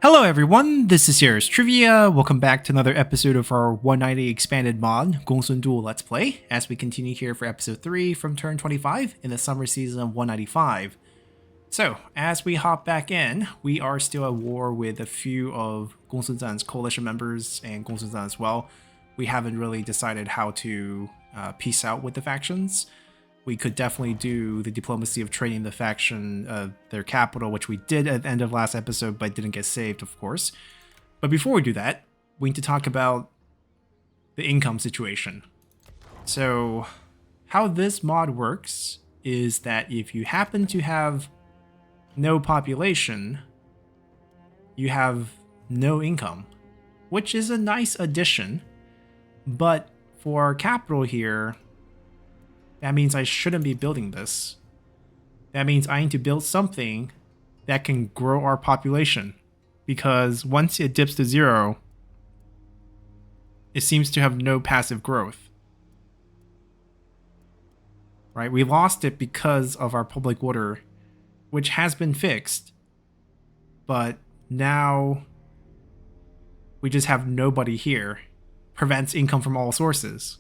Hello everyone, this is Here's Trivia. Welcome back to another episode of our 190 expanded mod, Gongsun Duel Let's Play, as we continue here for episode 3 from turn 25 in the summer season of 195. So, as we hop back in, we are still at war with a few of Gongsun Zan's coalition members and Gongsun Zan as well. We haven't really decided how to peace out with the factions. We could definitely do the diplomacy of trading the faction, their capital, which we did at the end of last episode, but didn't get saved, of course. But before we do that, we need to talk about the income situation. So, how this mod works is that if you happen to have no population, you have no income, which is a nice addition. But for our capital here, that means I shouldn't be building this. That means I need to build something that can grow our population. Because once it dips to 0, it seems to have no passive growth. Right? We lost it because of our public order, which has been fixed. But now we just have nobody here. Prevents income from all sources.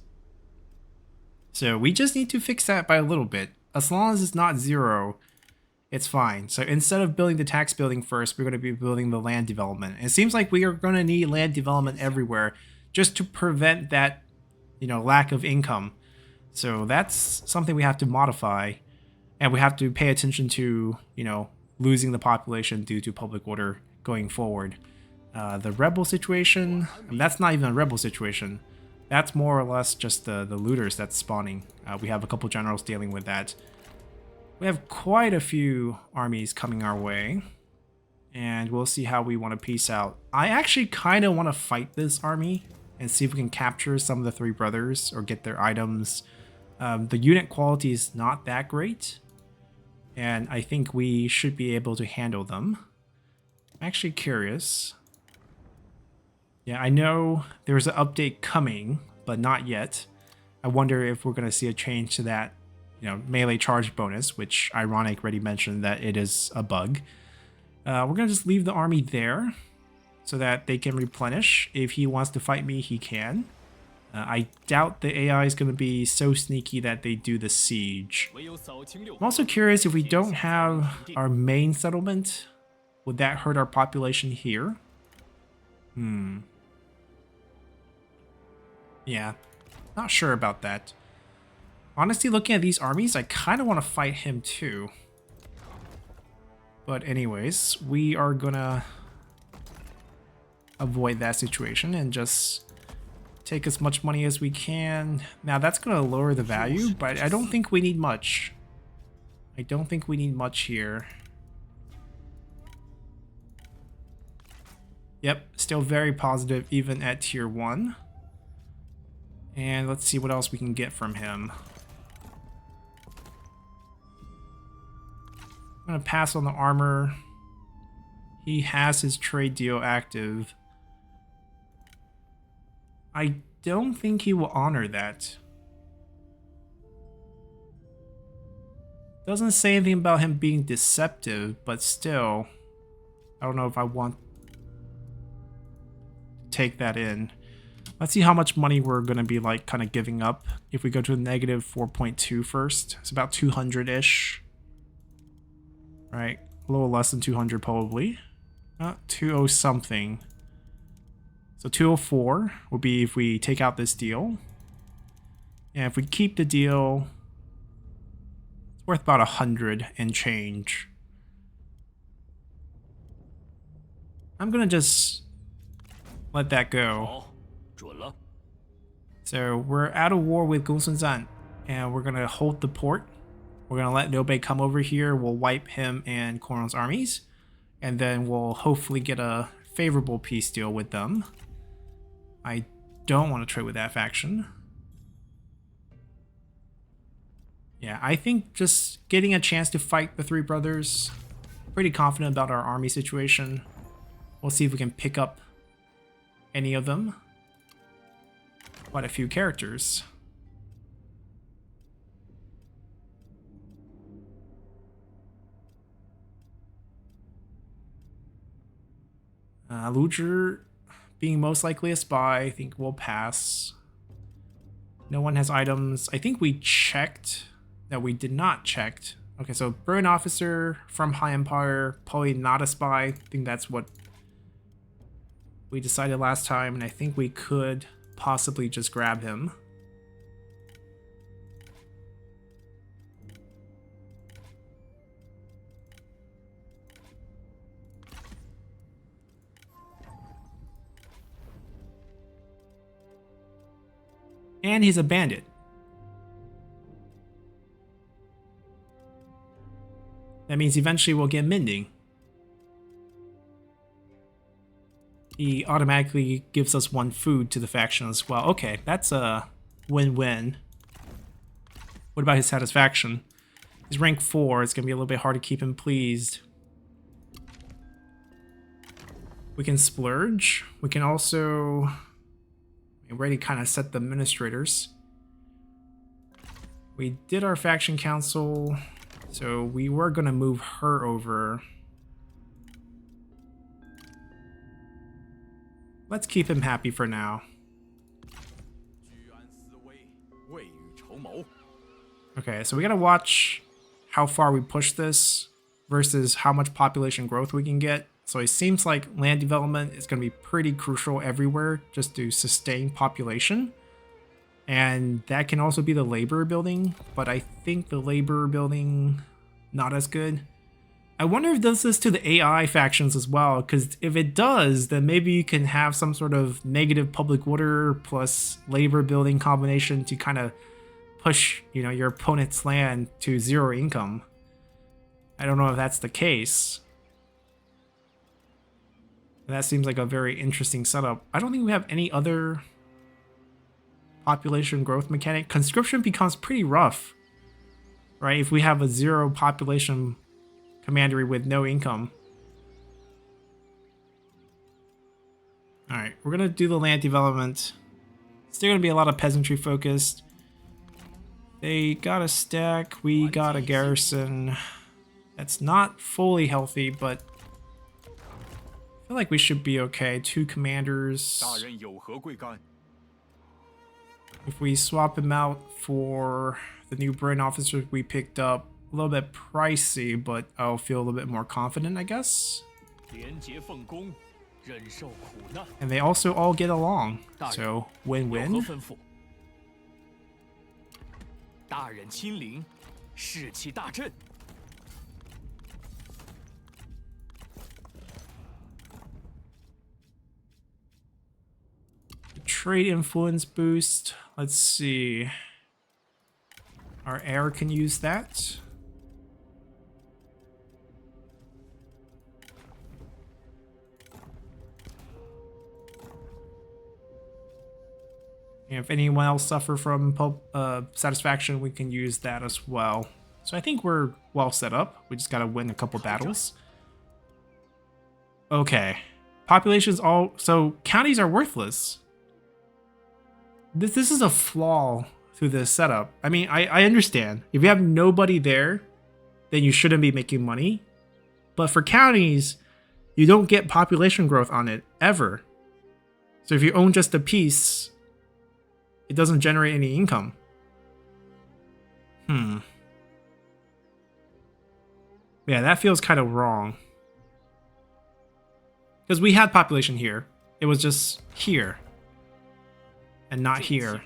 So we just need to fix that by a little bit. As long as it's not 0, it's fine. So instead of building the tax building first, we're going to be building the land development. It seems like we are going to need land development everywhere just to prevent that, lack of income. So that's something we have to modify, and we have to pay attention to, losing the population due to public order going forward. The rebel situation, that's not even a rebel situation. That's more or less just the looters that's spawning. We have a couple generals dealing with that. We have quite a few armies coming our way, and we'll see how we want to peace out. I actually kind of want to fight this army and see if we can capture some of the three brothers or get their items. The unit quality is not that great, and I think we should be able to handle them. I'm actually curious. Yeah, I know there's an update coming, but not yet. I wonder if we're going to see a change to that, melee charge bonus, which Ironic already mentioned that it is a bug. We're going to just leave the army there so that they can replenish. If he wants to fight me, he can. I doubt the AI is going to be so sneaky that they do the siege. I'm also curious if we don't have our main settlement, would that hurt our population here? Yeah, not sure about that. Honestly, looking at these armies, I kind of want to fight him too. But anyways, we are gonna avoid that situation and just take as much money as we can. Now that's gonna lower the value, but I don't think we need much. I don't think we need much here. Yep, still very positive even at tier 1. And let's see what else we can get from him. I'm going to pass on the armor. He has his trade deal active. I don't think he will honor that. Doesn't say anything about him being deceptive, but still, I don't know if I want to take that in. Let's see how much money we're going to be kind of giving up. If we go to the negative 4.2 first, it's about 200-ish. Right, a little less than 200 probably. 20 something. So 204 would be if we take out this deal. And if we keep the deal, it's worth about 100 and change. I'm going to just let that go. So we're out of war with Gongsun Zan, and we're going to hold the port. We're going to let Nobe come over here. We'll wipe him and Koron's armies, and then we'll hopefully get a favorable peace deal with them. I don't want to trade with that faction. Yeah, I think just getting a chance to fight the three brothers, pretty confident about our army situation. We'll see if we can pick up any of them. Quite a few characters. Luger being most likely a spy, I think we'll pass. No one has items. I think we checked. No, we did not checked. Okay, so Burn Officer from High Empire, probably not a spy. I think that's what we decided last time, and I think we could possibly just grab him. And he's a bandit. That means eventually we'll get mending. He automatically gives us 1 food to the faction as well. Okay, that's a win-win. What about his satisfaction? He's rank 4. It's going to be a little bit hard to keep him pleased. We can splurge. We can also... We already kind of set the administrators. We did our faction council, so we were going to move her over. Let's keep him happy for now. Okay, so we gotta watch how far we push this versus how much population growth we can get. So it seems like land development is going to be pretty crucial everywhere just to sustain population. And that can also be the labor building, but I think the labor building, not as good. I wonder if it does this to the AI factions as well, because if it does, then maybe you can have some sort of negative public order plus labor building combination to kind of push, your opponent's land to 0 income. I don't know if that's the case. That seems like a very interesting setup. I don't think we have any other population growth mechanic. Conscription becomes pretty rough, right? If we have a 0 population commandery with no income. Alright, we're going to do the land development. Still going to be a lot of peasantry focused. They got a stack, we got a garrison. That's not fully healthy, but I feel like we should be okay. 2 commanders. If we swap him out for the new brain officers we picked up, a little bit pricey, but I'll feel a little bit more confident, I guess. And they also all get along, so win-win. Trade influence boost. Let's see. Our heir can use that. And if anyone else suffer from satisfaction, we can use that as well. So I think we're well set up. We just gotta win a couple battles. Okay. Populations all... So counties are worthless. This is a flaw through this setup. I mean, I understand. If you have nobody there, then you shouldn't be making money. But for counties, you don't get population growth on it, ever. So if you own just a piece, it doesn't generate any income. Yeah, that feels kind of wrong. Because we had population here. It was just here. And not here.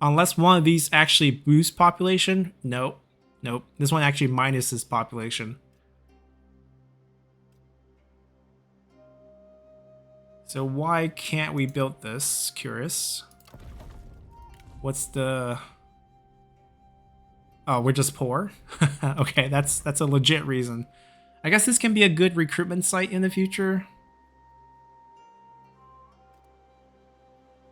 Unless one of these actually boosts population. Nope. Nope. This one actually minuses population. So why can't we build this? Curious. What's the... Oh, we're just poor? Okay, that's a legit reason. I guess this can be a good recruitment site in the future.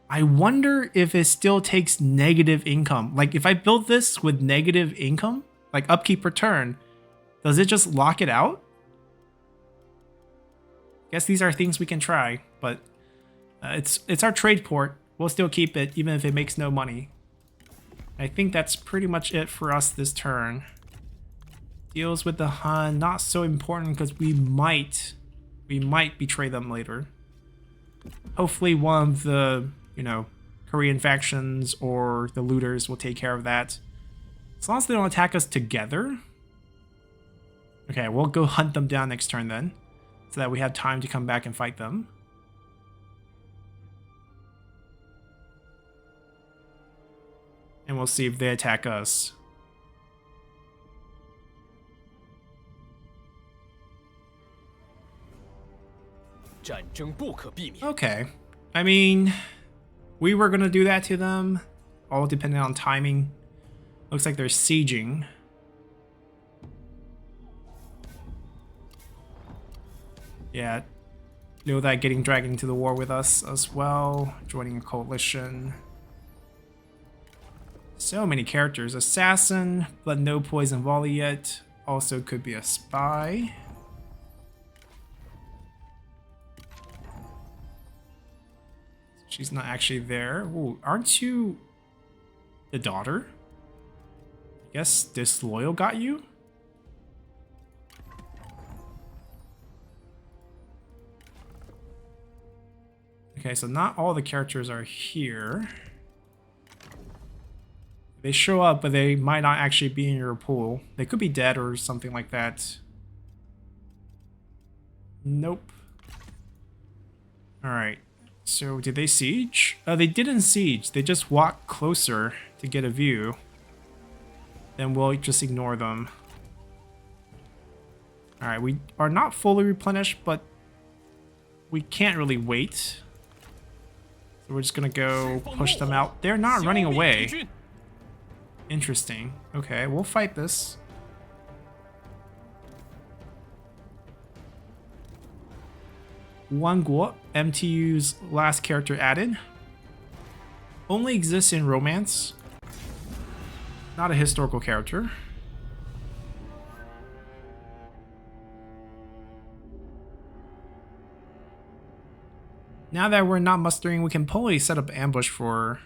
I wonder if it still takes negative income. Like, if I build this with negative income, like upkeep per turn, does it just lock it out? Guess these are things we can try, but it's our trade port. We'll still keep it, even if it makes no money. I think that's pretty much it for us this turn. Deals with the Hun, not so important because we might betray them later. Hopefully one of the, you know, Korean factions or the looters will take care of that. As long as they don't attack us together. Okay, we'll go hunt them down next turn then, so that we have time to come back and fight them. And we'll see if they attack us. Okay. I mean, we were gonna do that to them, all depending on timing. Looks like they're sieging. Yeah, know that getting dragged into the war with us as well, joining a coalition. So many characters. Assassin, but no poison volley yet. Also could be a spy. She's not actually there. Ooh, aren't you the daughter? I guess Disloyal got you? Okay, so not all the characters are here. They show up, but they might not actually be in your pool. They could be dead or something like that. Nope. Alright. So, did they siege? They didn't siege. They just walked closer to get a view. Then we'll just ignore them. Alright, we are not fully replenished, but we can't really wait. So we're just gonna go push them out. They're not running away. Interesting. Okay, we'll fight this. Anguo, MTU's last character added. Only exists in romance. Not a historical character. Now that we're not mustering, we can probably set up ambush for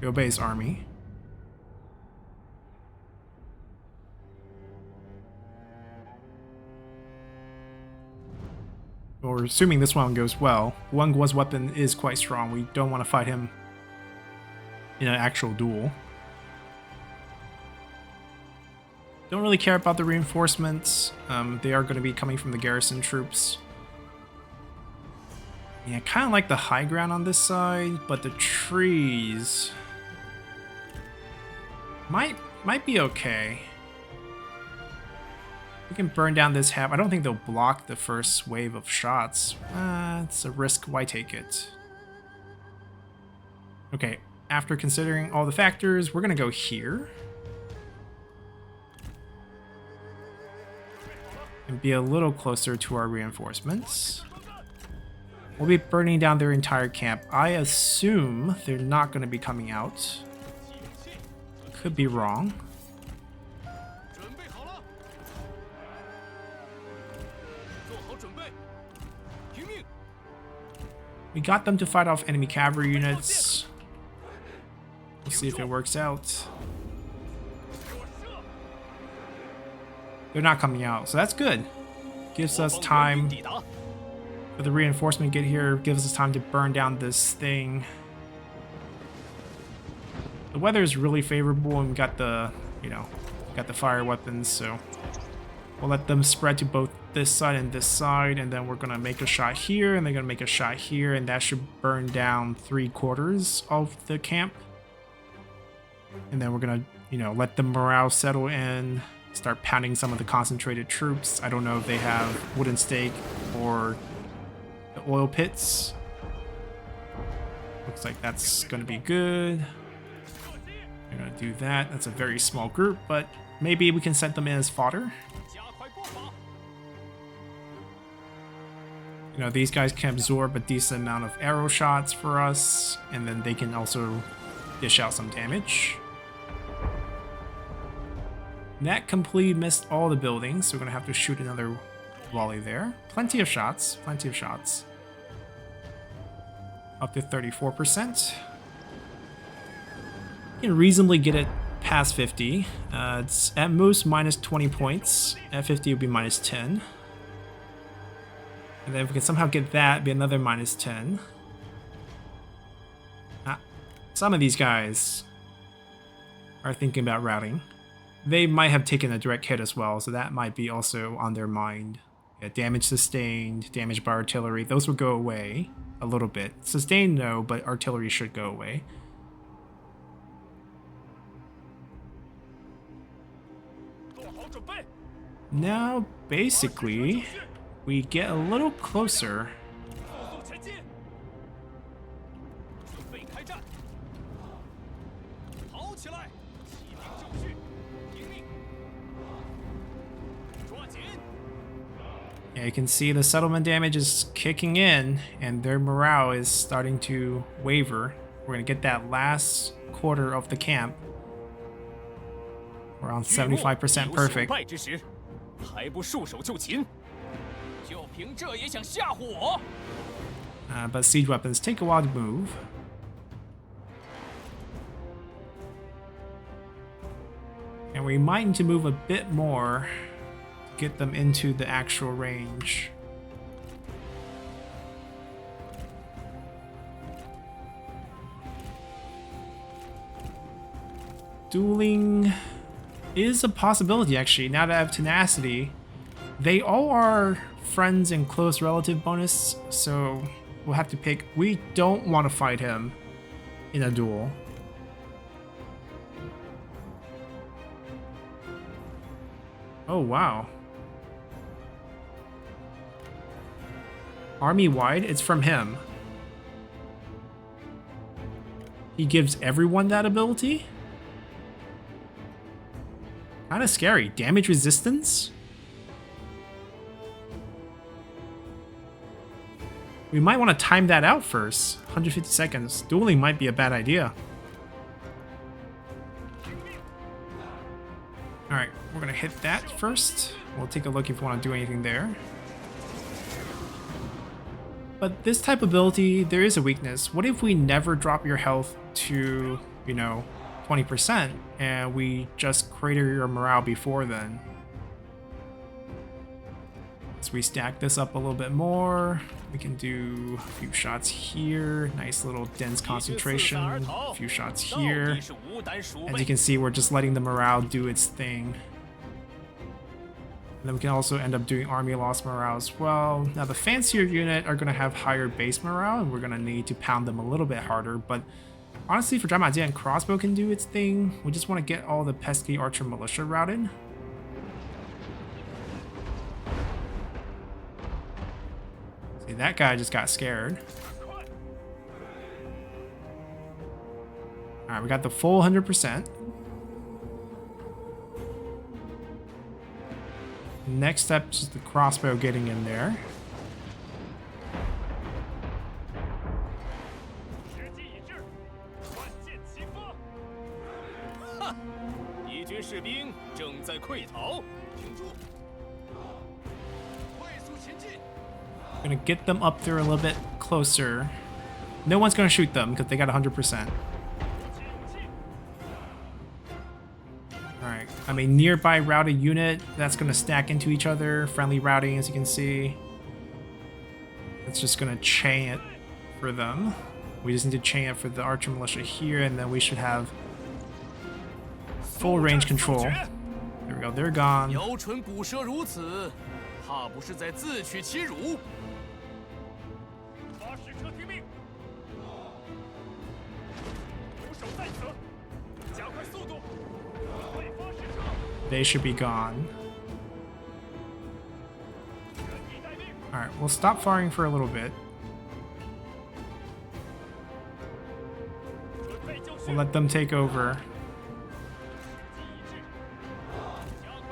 Yobei's army. We're assuming this one goes well. Wanguo's weapon is quite strong. We don't want to fight him in an actual duel. Don't really care about the reinforcements. They are going to be coming from the garrison troops. Yeah, I kind of like the high ground on this side, but the trees might be okay. We can burn down this half. I don't think they'll block the first wave of shots. It's a risk. Why take it? Okay, after considering all the factors, we're gonna go here. And be a little closer to our reinforcements. We'll be burning down their entire camp. I assume they're not gonna be coming out. Could be wrong. We got them to fight off enemy cavalry units. We'll see if it works out. They're not coming out, so that's good. Gives us time for the reinforcement to get here. Gives us time to burn down this thing. The weather is really favorable, and we got the, got the fire weapons, so we'll let them spread to both this side and this side, and then we're gonna make a shot here, and they're gonna make a shot here, and that should burn down 3/4 of the camp. And then we're gonna, let the morale settle in, start pounding some of the concentrated troops. I don't know if they have wooden stake or the oil pits. Looks like that's gonna be good. We're gonna do that. That's a very small group, but maybe we can set them in as fodder. These guys can absorb a decent amount of arrow shots for us, and then they can also dish out some damage. That completely missed all the buildings, so we're gonna have to shoot another volley there. Plenty of shots, plenty of shots. Up to 34%. You can reasonably get it past 50. It's at most minus 20 points. At 50 it would be minus 10. And then if we can somehow get that, it'd be another minus 10. Some of these guys are thinking about routing. They might have taken a direct hit as well, so that might be also on their mind. Yeah, damage sustained, damage by artillery, those will go away a little bit. Sustained, no, but artillery should go away. Now, basically, we get a little closer. Yeah, you can see the settlement damage is kicking in, and their morale is starting to waver. We're gonna get that last quarter of the camp. We're on 75% perfect. But siege weapons take a while to move. And we might need to move a bit more to get them into the actual range. Dueling is a possibility, actually. Now that I have tenacity, they all are friends and close relative bonus, so we'll have to pick. We don't want to fight him in a duel. Oh, wow. Army-wide, it's from him. He gives everyone that ability? Kind of scary. Damage resistance? We might want to time that out first. 150 seconds. Dueling might be a bad idea. Alright, we're going to hit that first. We'll take a look if we want to do anything there. But this type of ability, there is a weakness. What if we never drop your health to, you know, 20% and we just crater your morale before then? So we stack this up a little bit more. We can do a few shots here. Nice little dense concentration. A few shots here. As you can see, we're just letting the morale do its thing. And then we can also end up doing army loss morale as well. Now the fancier unit are going to have higher base morale, and we're going to need to pound them a little bit harder. But honestly, for Dramajian, crossbow can do its thing. We just want to get all the pesky archer militia routed. See, that guy just got scared. Alright, we got the full 100%. Next step is the crossbow getting in there. Gonna get them up there a little bit closer. No one's gonna shoot them because they got 100%. Alright, I mean, nearby routed unit, that's gonna stack into each other. Friendly routing, as you can see. It's just gonna chain it for them. We just need to chain it for the archer militia here, and then we should have full range control. There we go, they're gone. They should be gone. Alright, we'll stop firing for a little bit. We'll let them take over.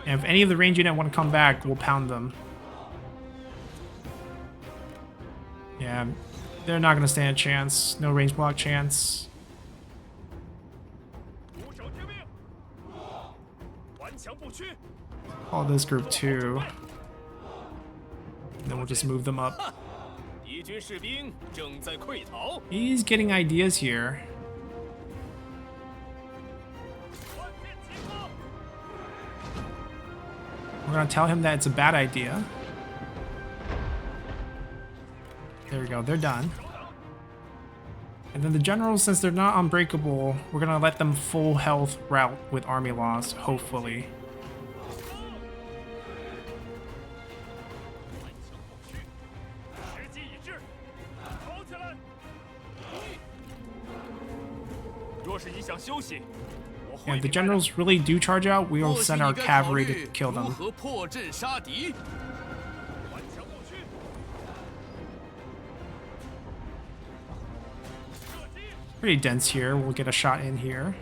And if any of the range unit want to come back, we'll pound them. Yeah, they're not going to stand a chance. No range block chance. Call this group 2. And then we'll just move them up. He's getting ideas here. We're gonna tell him that it's a bad idea. There we go, they're done. And then the generals, since they're not unbreakable, we're gonna let them full health route with army loss, hopefully. And if the generals really do charge out, we will send our cavalry to kill them. Pretty dense here. We'll get a shot in here.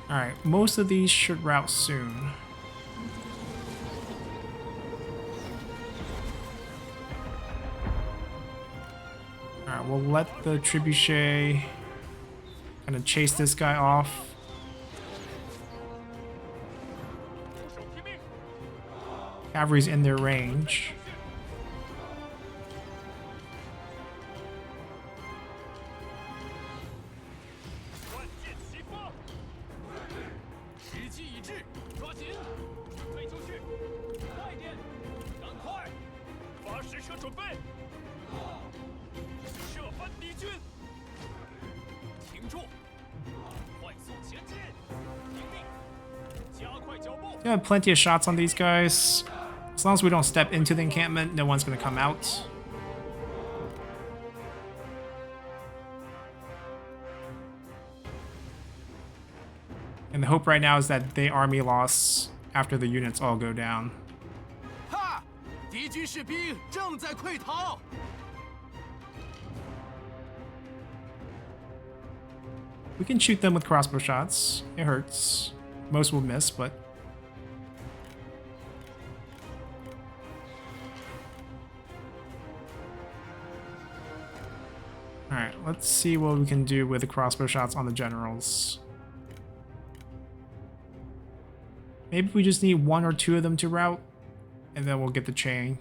Alright, most of these should rout soon. Alright, we'll let the trebuchet kind of chase this guy off. Cavalry's in their range. We have plenty of shots on these guys. As long as we don't step into the encampment, no one's going to come out. And the hope right now is that they army loss after the units all go down. We can shoot them with crossbow shots. It hurts. Most will miss, but... Alright, let's see what we can do with the crossbow shots on the generals. Maybe we just need one or two of them to rout, and then we'll get the chain.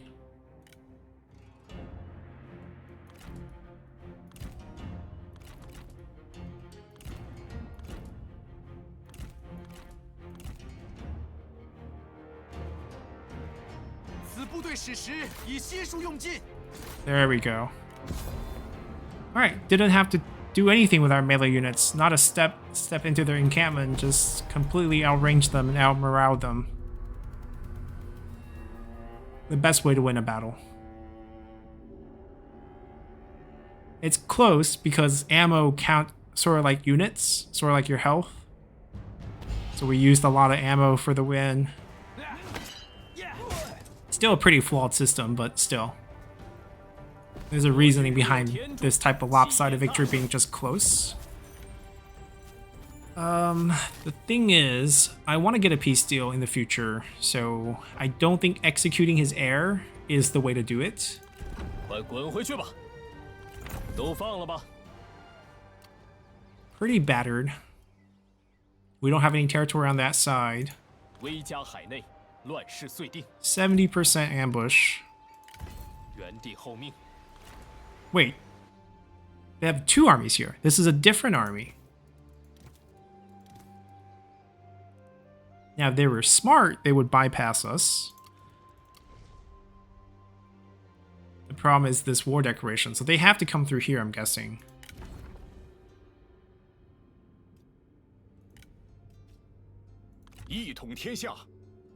There we go. Alright, didn't have to do anything with our melee units. Not a step into their encampment, just completely outrange them and outmorale them. The best way to win a battle. It's close because ammo count sort of like units, sort of like your health. So we used a lot of ammo for the win. Still a pretty flawed system, but still. There's a reasoning behind this type of lopsided victory being just close. The thing is, I want to get a peace deal in the future, so I don't think executing his heir is the way to do it. Pretty battered. We don't have any territory on that side. 70% ambush. Wait. They have two armies here. This is a different army. Now, if they were smart, they would bypass us. The problem is this war declaration, so they have to come through here, I'm guessing.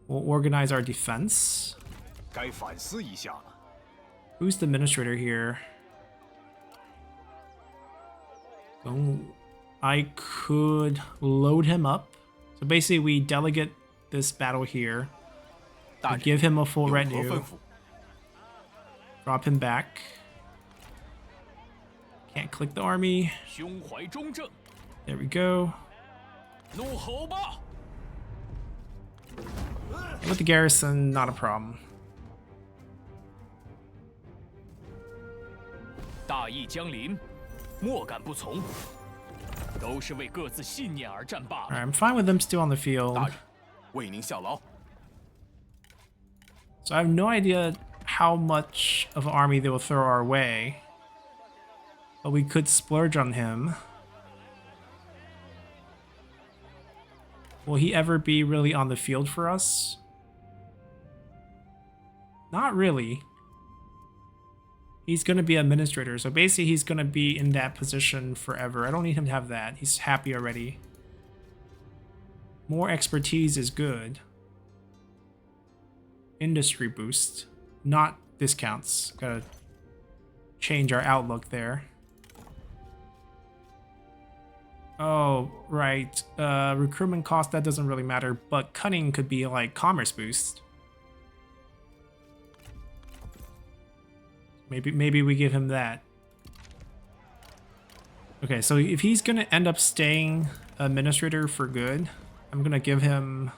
We'll organize our defense. Who's the administrator here? Oh, I could load him up. So basically we delegate this battle here. We give him a full retinue. Drop him back. Can't click the army. There we go. With the garrison, not a problem. 大义将临，莫敢不从。都是为各自信念而战罢了。Alright, I'm fine with them still on the field. 大人，为您效劳。 So I have no idea how much of an army they will throw our way. But we could splurge on him. Will he ever be really on the field for us? Not really. He's going to be administrator, so basically he's going to be in that position forever. I don't need him to have that. He's happy already. More expertise is good. Industry boost, not discounts. Gotta change our outlook there. Oh, right. Recruitment cost, that doesn't really matter, but cunning could be like commerce boost. Maybe we give him that. Okay, so if he's gonna end up staying administrator for good, I'm gonna give him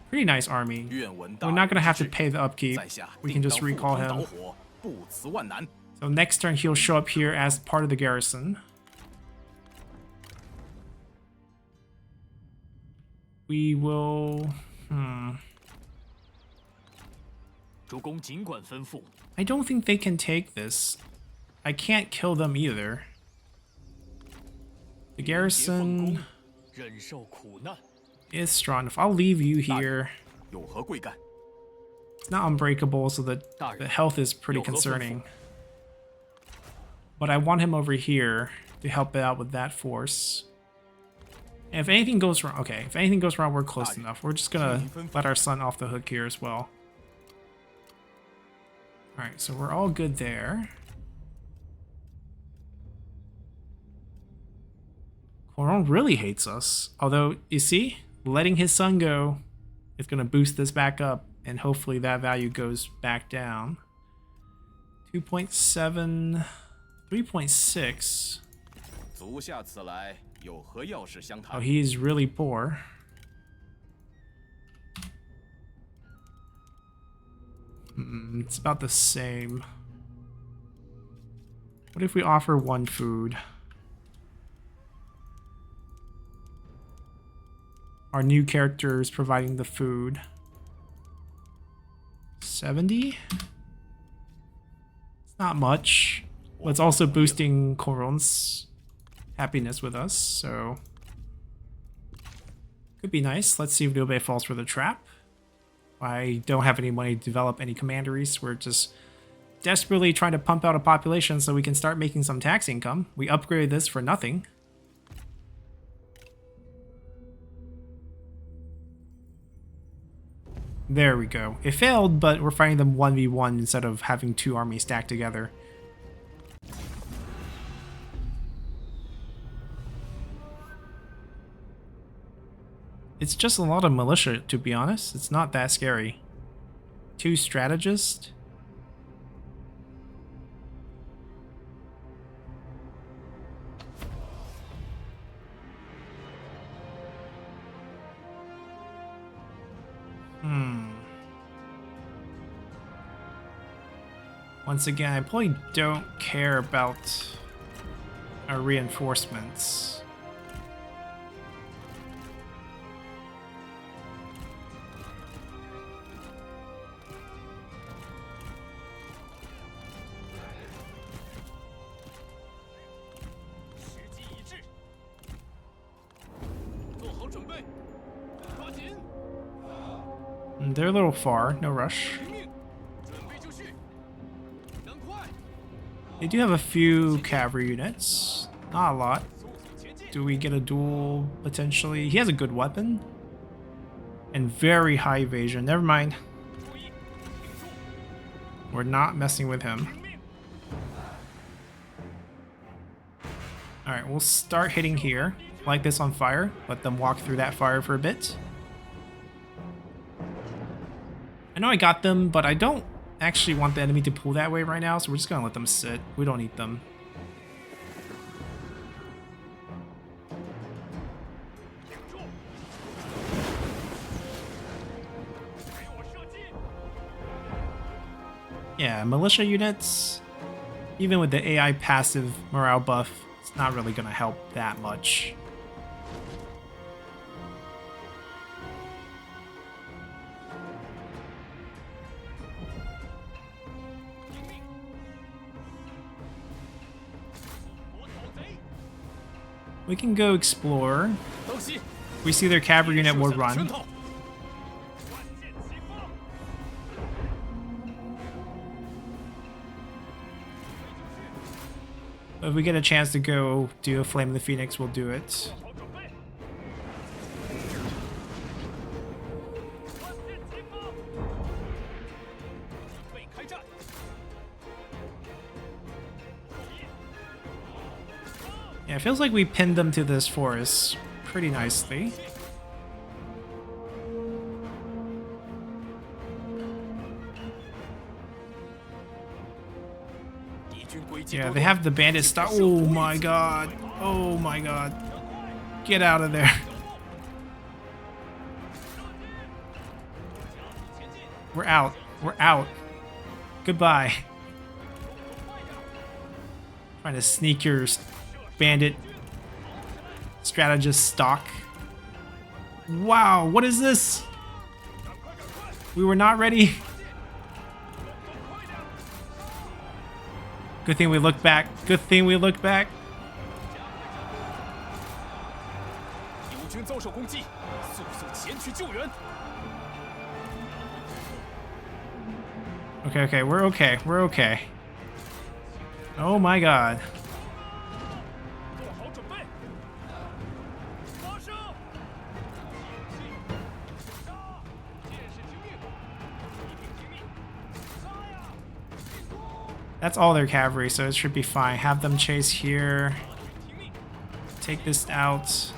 pretty nice army. We're not gonna have to pay the upkeep. We can just recall him. So next turn he'll show up here as part of the garrison. We will... I don't think they can take this. I can't kill them either. The garrison is strong enough. I'll leave you here. It's not unbreakable, so the health is pretty concerning. But I want him over here to help out with that force. And if anything goes wrong, okay, if anything goes wrong, we're close enough. We're just gonna let our son off the hook here as well. Alright, so we're all good there. Coron really hates us. Although, you see, letting his son go is gonna boost this back up, and hopefully that value goes back down. 2.7, 3.6. Oh, he's really poor. It's about the same. What if we offer one food? Our new character is providing the food. 70? It's not much. But it's also boosting Coron's happiness with us, so... Could be nice. Let's see if Liu Bei falls for the trap. I don't have any money to develop any commanderies. We're just desperately trying to pump out a population so we can start making some tax income. We upgraded this for nothing. There we go. It failed, but we're fighting them 1v1 instead of having two armies stacked together. It's just a lot of militia, to be honest. It's not that scary. Two strategists. Once again, I probably don't care about our reinforcements. They're a little far, no rush. They do have a few cavalry units, not a lot. Do we get a duel potentially? He has a good weapon and very high evasion. Never mind. We're not messing with him. Alright, we'll start hitting here. Light this on fire. Let them walk through that fire for a bit. I know I got them, but I don't actually want the enemy to pull that way right now, so we're just gonna let them sit. We don't need them. Yeah, militia units, even with the AI passive morale buff, it's not really going to help that much. We can go explore. If we see their cavalry unit, we'll run. If we get a chance to go do a Flame of the Phoenix, we'll do it. Yeah, it feels like we pinned them to this forest pretty nicely. Yeah, they have the bandit stock. Oh my god. Oh my god. Get out of there. We're out. We're out. Goodbye. Trying to sneak your bandit strategist stock. Wow, what is this? We were not ready. Good thing we looked back. Good thing we looked back. Okay, okay, we're okay. We're okay. Oh my god. That's all their cavalry, so it should be fine. Have them chase here. Take this out.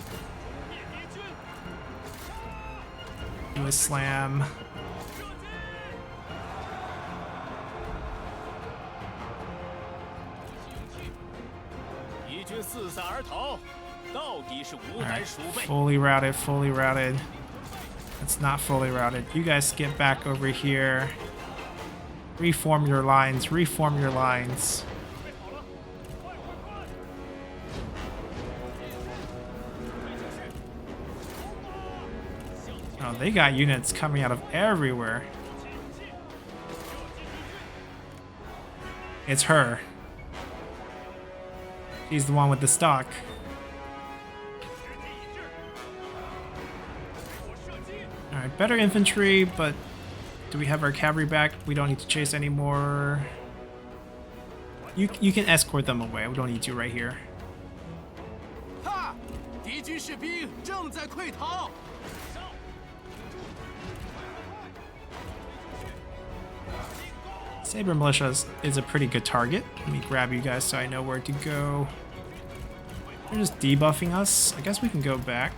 Do a slam. Alright, fully routed, fully routed. It's not fully routed. You guys get back over here. Reform your lines, reform your lines. Oh, they got units coming out of everywhere. It's her. She's the one with the stock. Alright, better infantry, but do we have our cavalry back? We don't need to chase anymore. You can escort them away. We don't need you right here. Saber Militia is a pretty good target. Let me grab you guys so I know where to go. They're just debuffing us. I guess we can go back.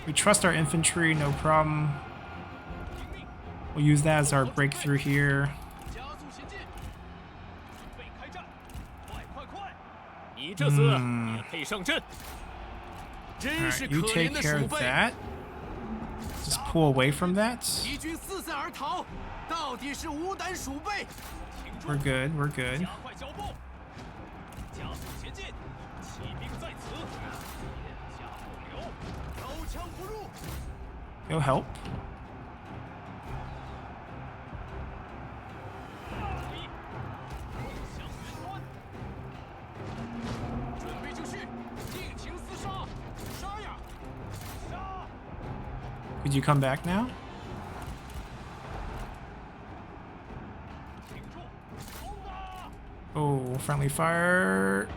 We trust our infantry, no problem. We'll use that as our breakthrough here. Alright, you take care of that. Just pull away from that. We're good, we're good. Go help. Could you come back now? Oh, friendly fire.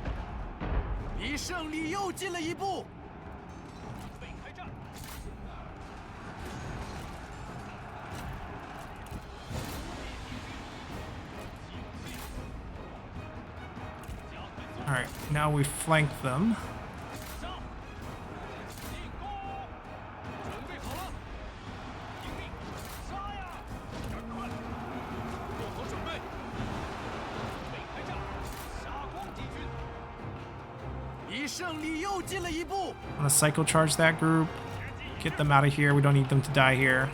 Alright, now we flank them. I'm gonna cycle charge that group. Get them out of here. We don't need them to die here.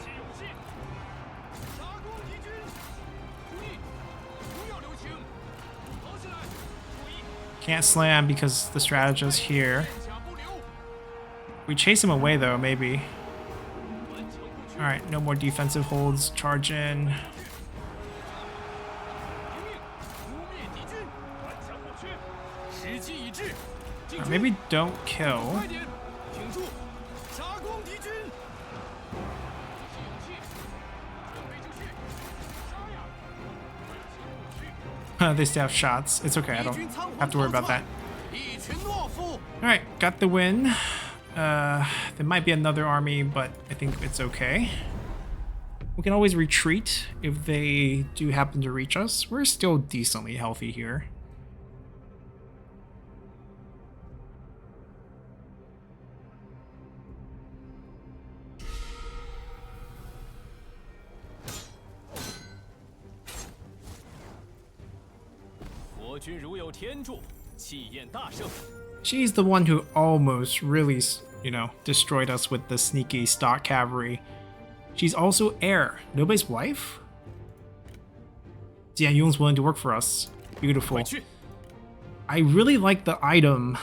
Can't slam because the strategist here. We chase him away though, maybe. Alright, no more defensive holds. Charge in. Or maybe don't kill. They still have shots. It's okay, I don't have to worry about that. Alright, got the win. There might be another army, but I think it's okay. We can always retreat if they do happen to reach us. We're still decently healthy here. She's the one who almost really, you know, destroyed us with the sneaky stock cavalry. She's also heir. Nobody's wife? Jian Yong's willing to work for us. Beautiful. I really like the item,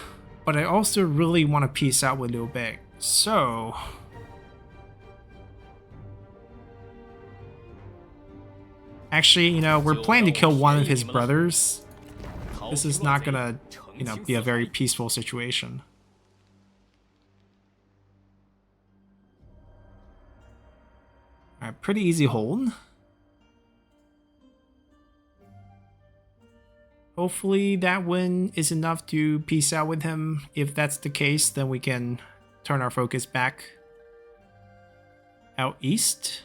but I also really want to peace out with Liu Bei. So... actually, you know, we're planning to kill one of his brothers. This is not gonna, you know, be a very peaceful situation. Alright, pretty easy hold. Hopefully that win is enough to peace out with him. If that's the case, then we can turn our focus back out east.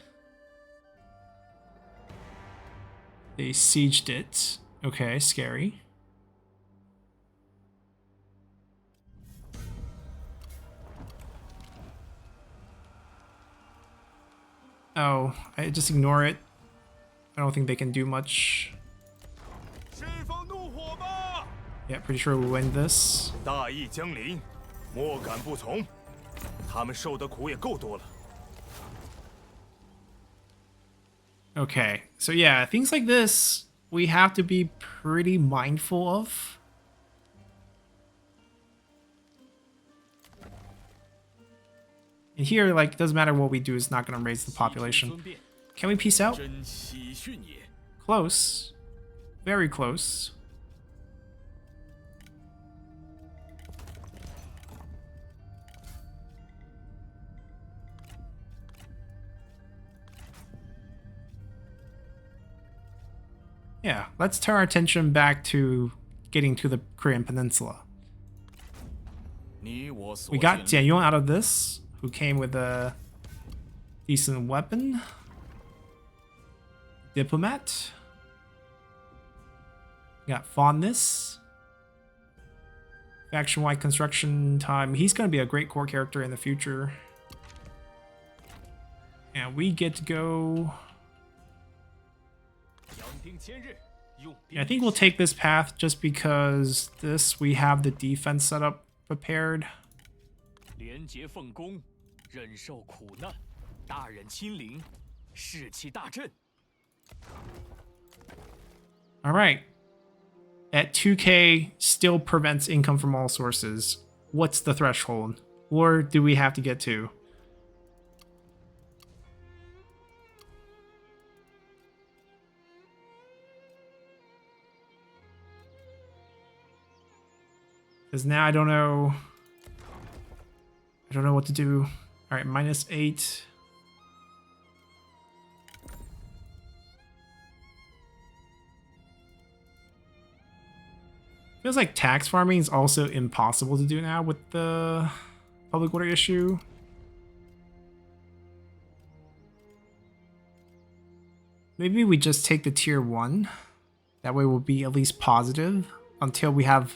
They sieged it. Okay, scary. Oh, I just ignore it. I don't think they can do much. Yeah, pretty sure we'll win this. Okay, so yeah, things like this we have to be pretty mindful of. And here, like, it doesn't matter what we do, it's not going to raise the population. Can we peace out? Close. Very close. Yeah, let's turn our attention back to getting to the Korean Peninsula. We got Jian Yong out of this, who came with a decent weapon. Diplomat. Got Fondness. Faction-wide construction time. He's going to be a great core character in the future. And we get to go... I think we'll take this path just because this, we have the defense setup prepared. Alright. At 2k, still prevents income from all sources. What's the threshold? Or do we have to get to? Because now I don't know what to do. Alright, -8. Feels like tax farming is also impossible to do now with the public order issue. Maybe we just take the tier 1. That way we'll be at least positive until we have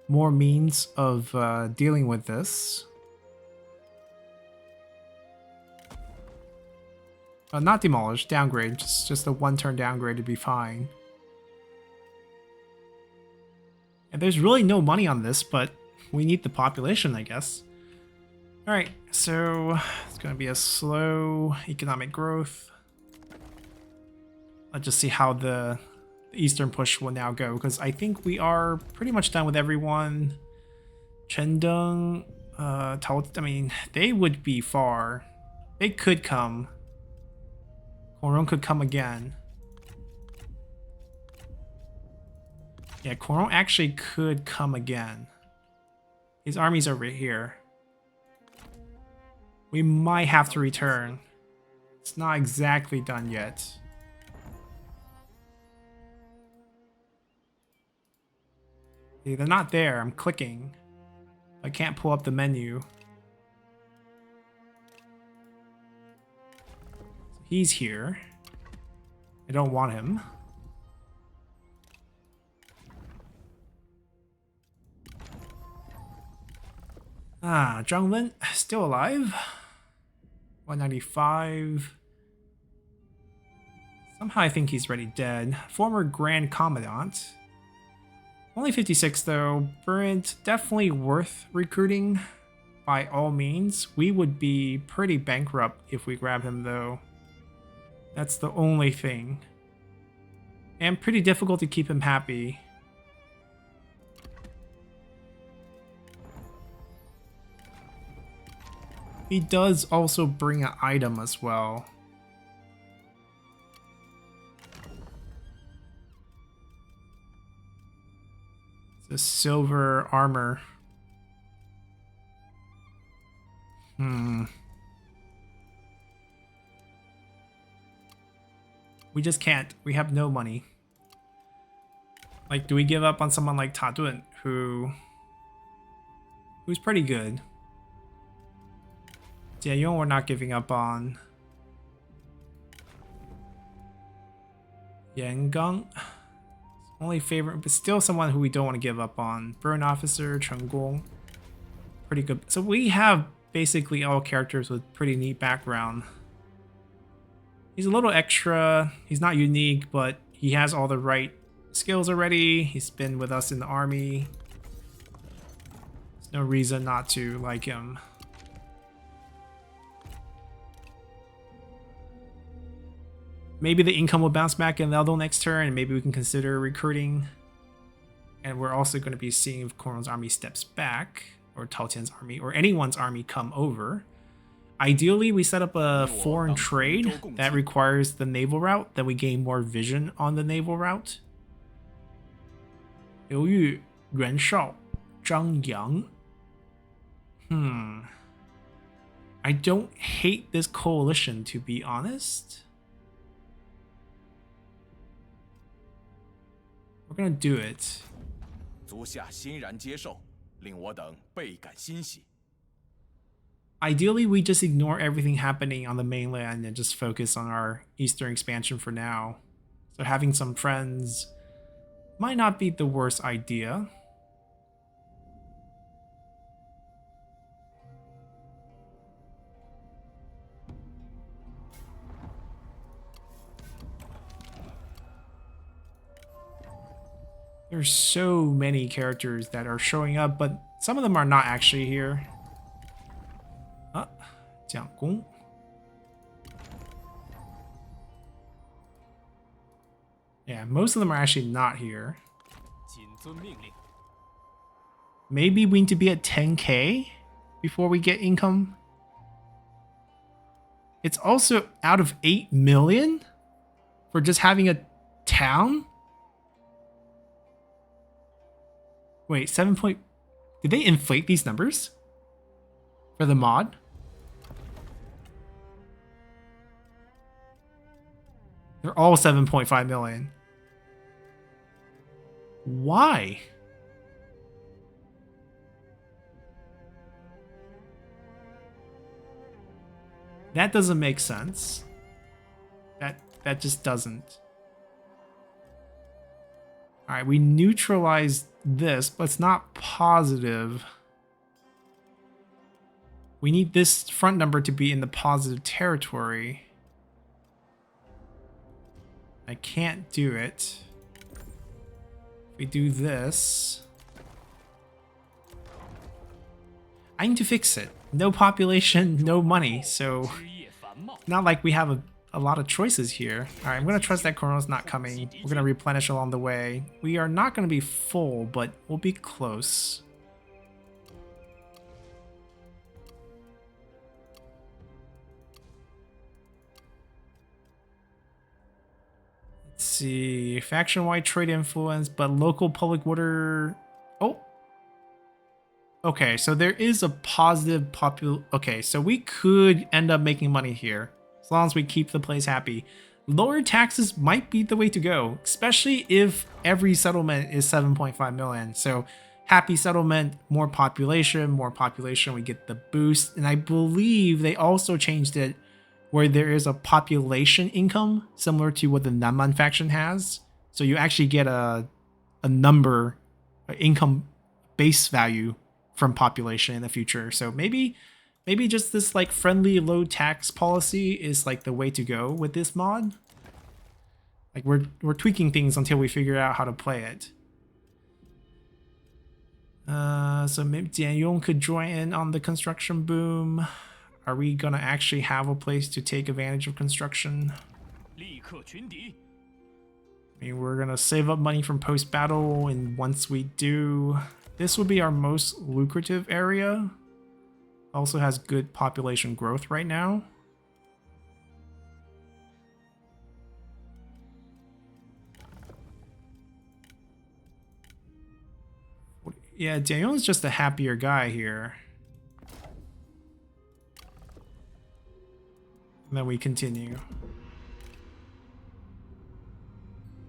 more means of dealing with this. Not demolish, downgrade. Just a 1-turn downgrade to be fine. And there's really no money on this, but we need the population, I guess. Alright, so it's going to be a slow economic growth. Let's just see how the the eastern push will now go, because I think we are pretty much done with everyone. Chendeng, I mean, they would be far. They could come. Korong could come again. Yeah, Korong actually could come again. His army's over here. We might have to return. It's not exactly done yet. See, they're not there. I'm clicking. I can't pull up the menu. So he's here. I don't want him. Ah, Drunken, still alive. 195. Somehow I think he's already dead. Former Grand Commandant. Only 56 though. Burnt, definitely worth recruiting by all means. We would be pretty bankrupt if we grab him though. That's the only thing. And pretty difficult to keep him happy. He does also bring an item as well. It's a silver armor. We just can't. We have no money. Like, do we give up on someone like Tadun, who's pretty good? Jiayong we're not giving up on. Yangang. Only favorite, but still someone who we don't want to give up on. Burn Officer, Chenggong. Pretty good. So we have basically all characters with pretty neat background. He's a little extra. He's not unique, but he has all the right skills already. He's been with us in the army. There's no reason not to like him. Maybe the income will bounce back in Leldel next turn, and maybe we can consider recruiting. And we're also going to be seeing if Korong's army steps back, or Tao Tian's army, or anyone's army come over. Ideally, we set up a foreign trade that requires the naval route, then we gain more vision on the naval route. Liu Yu, Yuan Shao, Zhang Yang. I don't hate this coalition, to be honest. We're gonna do it. Ideally, we just ignore everything happening on the mainland and just focus on our eastern expansion for now. So having some friends might not be the worst idea. There's so many characters that are showing up, but some of them are not actually here. Jianggong. Yeah, most of them are actually not here. Maybe we need to be at 10k before we get income. It's also out of 8 million for just having a town. Wait, 7 point... Did they inflate these numbers? For the mod? They're all 7.5 million. Why? That doesn't make sense. That just doesn't. Alright, we neutralized this, but it's not positive. We need this front number to be in the positive territory. I can't do it. If we do this... I need to fix it. No population, no money, so... Not like we have a a lot of choices here. All right, I'm gonna trust that Corona's not coming. We're gonna replenish along the way. We are not gonna be full, but we'll be close. Let's see, faction-wide trade influence, but local public water. Oh, okay. So there is a positive Okay, so we could end up making money here as long as we keep the place happy. Lower taxes might be the way to go, especially if every settlement is 7.5 million. So happy settlement, more population, we get the boost. And I believe they also changed it where there is a population income similar to what the Nanman faction has. So you actually get a number, an income base value from population in the future. So maybe just this like friendly low tax policy is like the way to go with this mod. Like we're tweaking things until we figure out how to play it. So maybe Jianyong could join in on the construction boom. Are we gonna actually have a place to take advantage of construction? I mean, we're gonna save up money from post-battle, and once we do, this will be our most lucrative area. Also has good population growth right now. Yeah, Daniel's just a happier guy here. And then we continue.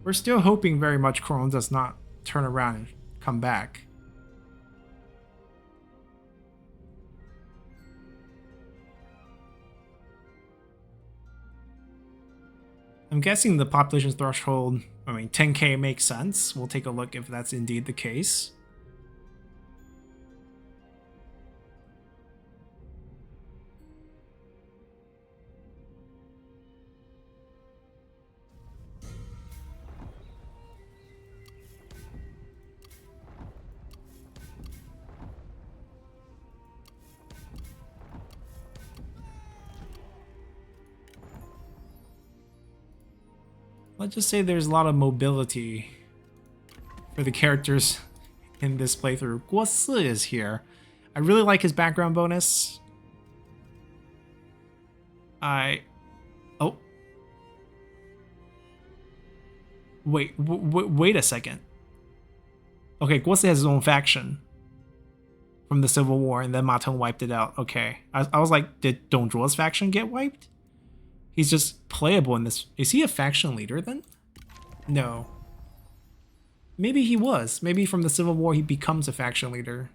We're still hoping very much Coron does not turn around and come back. I'm guessing the population threshold, I mean, 10k makes sense. We'll take a look if that's indeed the case. Let's just say there's a lot of mobility for the characters in this playthrough. Guo Si is here. I really like his background bonus. Oh. Wait a second. Okay, Guo Si has his own faction from the Civil War, and then Ma Teng wiped it out. Okay. I was like, did Dong Zhuo's faction get wiped? He's just playable in this. Is he a faction leader then? No. Maybe he was. Maybe from the Civil War he becomes a faction leader.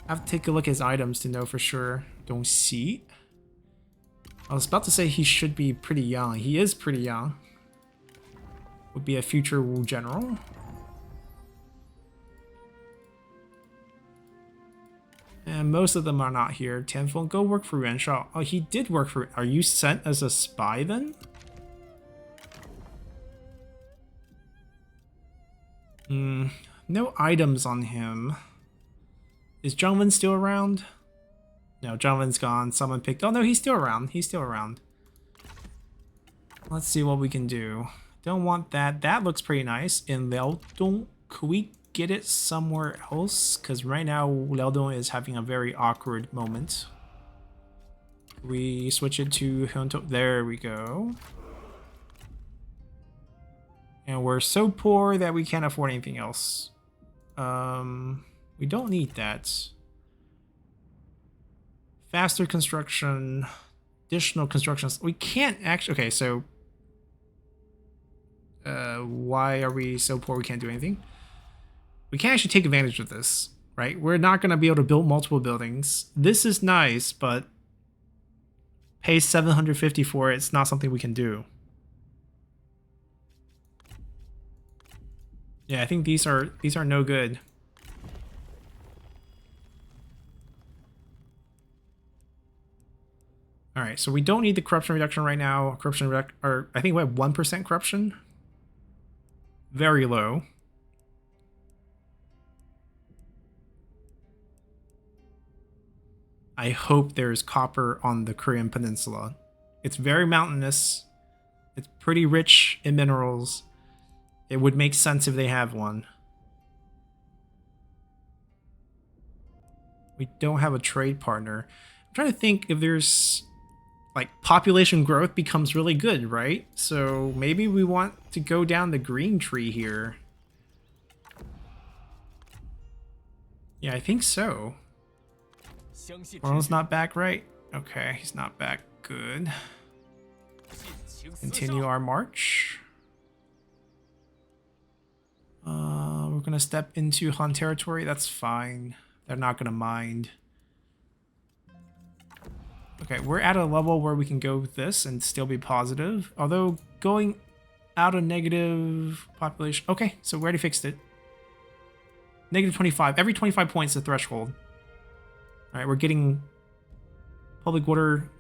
I have to take a look at his items to know for sure. Don't see. I was about to say he should be pretty young. He is pretty young. Would be a future Wu general. And most of them are not here. Tianfeng, go work for Yuan Shao. Oh, he did work for... Are you sent as a spy then? No items on him. Is Zhengwen still around? No, Zhengwen's gone. Someone picked... Oh, no, he's still around. He's still around. Let's see what we can do. Don't want that. That looks pretty nice. In Liaodong, could we get it somewhere else? Because right now Liaodong is having a very awkward moment. We switch it to Hyunto. There we go. And we're so poor that we can't afford anything else. We don't need that. Faster construction, additional constructions. We can't actually. Okay, so why are we so poor we can't do anything? We can't actually take advantage of this, right? We're not going to be able to build multiple buildings. This is nice, but pay 750 for it. It's not something we can do. Yeah, I think these are no good. All right, so we don't need the corruption reduction right now. Or I think we have 1% corruption. Very low. I hope there's copper on the Korean peninsula. It's very mountainous. It's pretty rich in minerals. It would make sense if they have one. We don't have a trade partner. I'm trying to think if there's... like, population growth becomes really good, right? So maybe we want to go down the green tree here. Yeah, I think so. Ronald's not back, right? Okay, he's not back. Good. Continue our march. We're gonna step into Han territory. That's fine. They're not gonna mind. Okay, we're at a level where we can go with this and still be positive. Although going out of negative population. Okay, so we already fixed it. Negative 25. Every 25 points is the threshold. All right, we're getting public water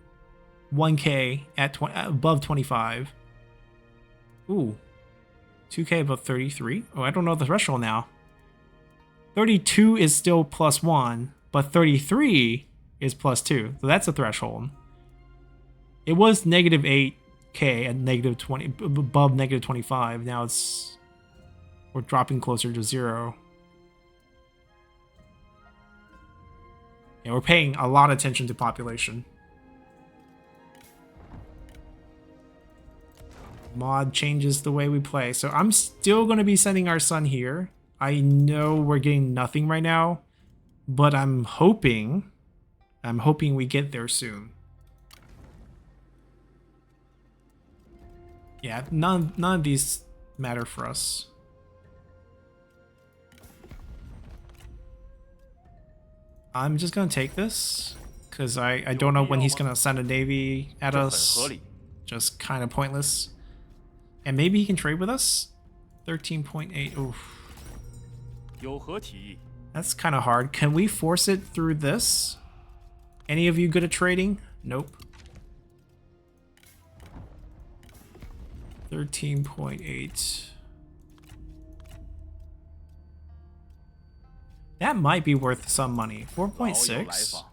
1K at above 25. Ooh, 2K above 33. Oh, I don't know the threshold now. 32 is still +1, but 33 is +2. So that's a threshold. It was negative 8K at negative 20, above negative 25. Now we're dropping closer to 0. Yeah, we're paying a lot of attention to population. Mod changes the way we play. So I'm still going to be sending our son here. I know we're getting nothing right now, but I'm hoping we get there soon. Yeah, none of these matter for us. I'm just gonna take this because I don't know when he's gonna send a navy at us. Just kind of pointless. And maybe he can trade with us. 13.8. Oof. That's kind of hard. Can we force it through this? Any of you good at trading? Nope. 13.8. That might be worth some money. 4.6.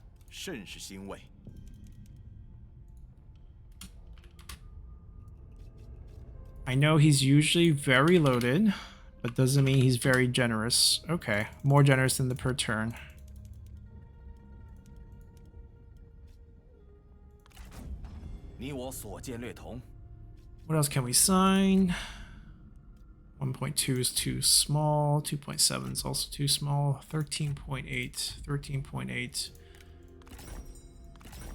I know he's usually very loaded, but doesn't mean he's very generous. Okay, more generous than the per turn. What else can we sign? 1.2 is too small. 2.7 is also too small. 13.8. 13.8.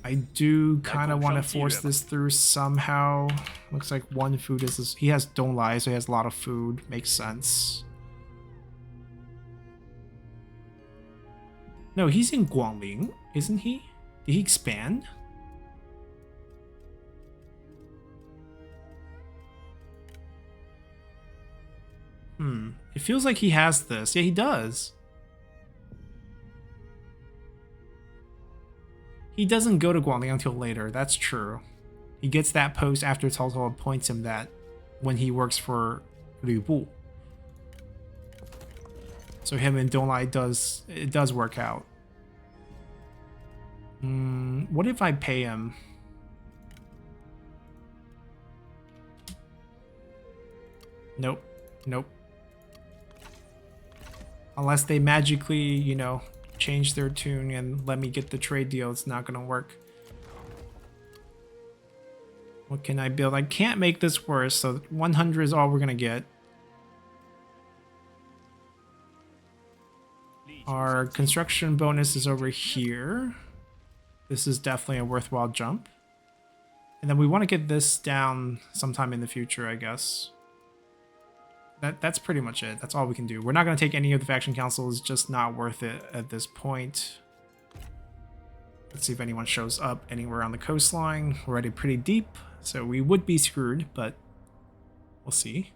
I do kind of want to force this through somehow. Looks like one food is this. He has Don't Lie, so he has a lot of food. Makes sense. No, he's in Guangling, isn't he? Did he expand? It feels like he has this. Yeah, he does. He doesn't go to Guangling until later. That's true. He gets that post after Cao Cao appoints him that when he works for Lü Bu. So him and Don't Lie does work out. What if I pay him? Nope. Nope. Unless they magically, you know, change their tune and let me get the trade deal, it's not gonna work. What can I build? I can't make this worse, so 100 is all we're gonna get. Our construction bonus is over here. This is definitely a worthwhile jump. And then we want to get this down sometime in the future, I guess. That's pretty much it. That's all we can do. We're not going to take any of the faction councils. It's just not worth it at this point. Let's see if anyone shows up anywhere on the coastline. We're already pretty deep, so we would be screwed, but we'll see.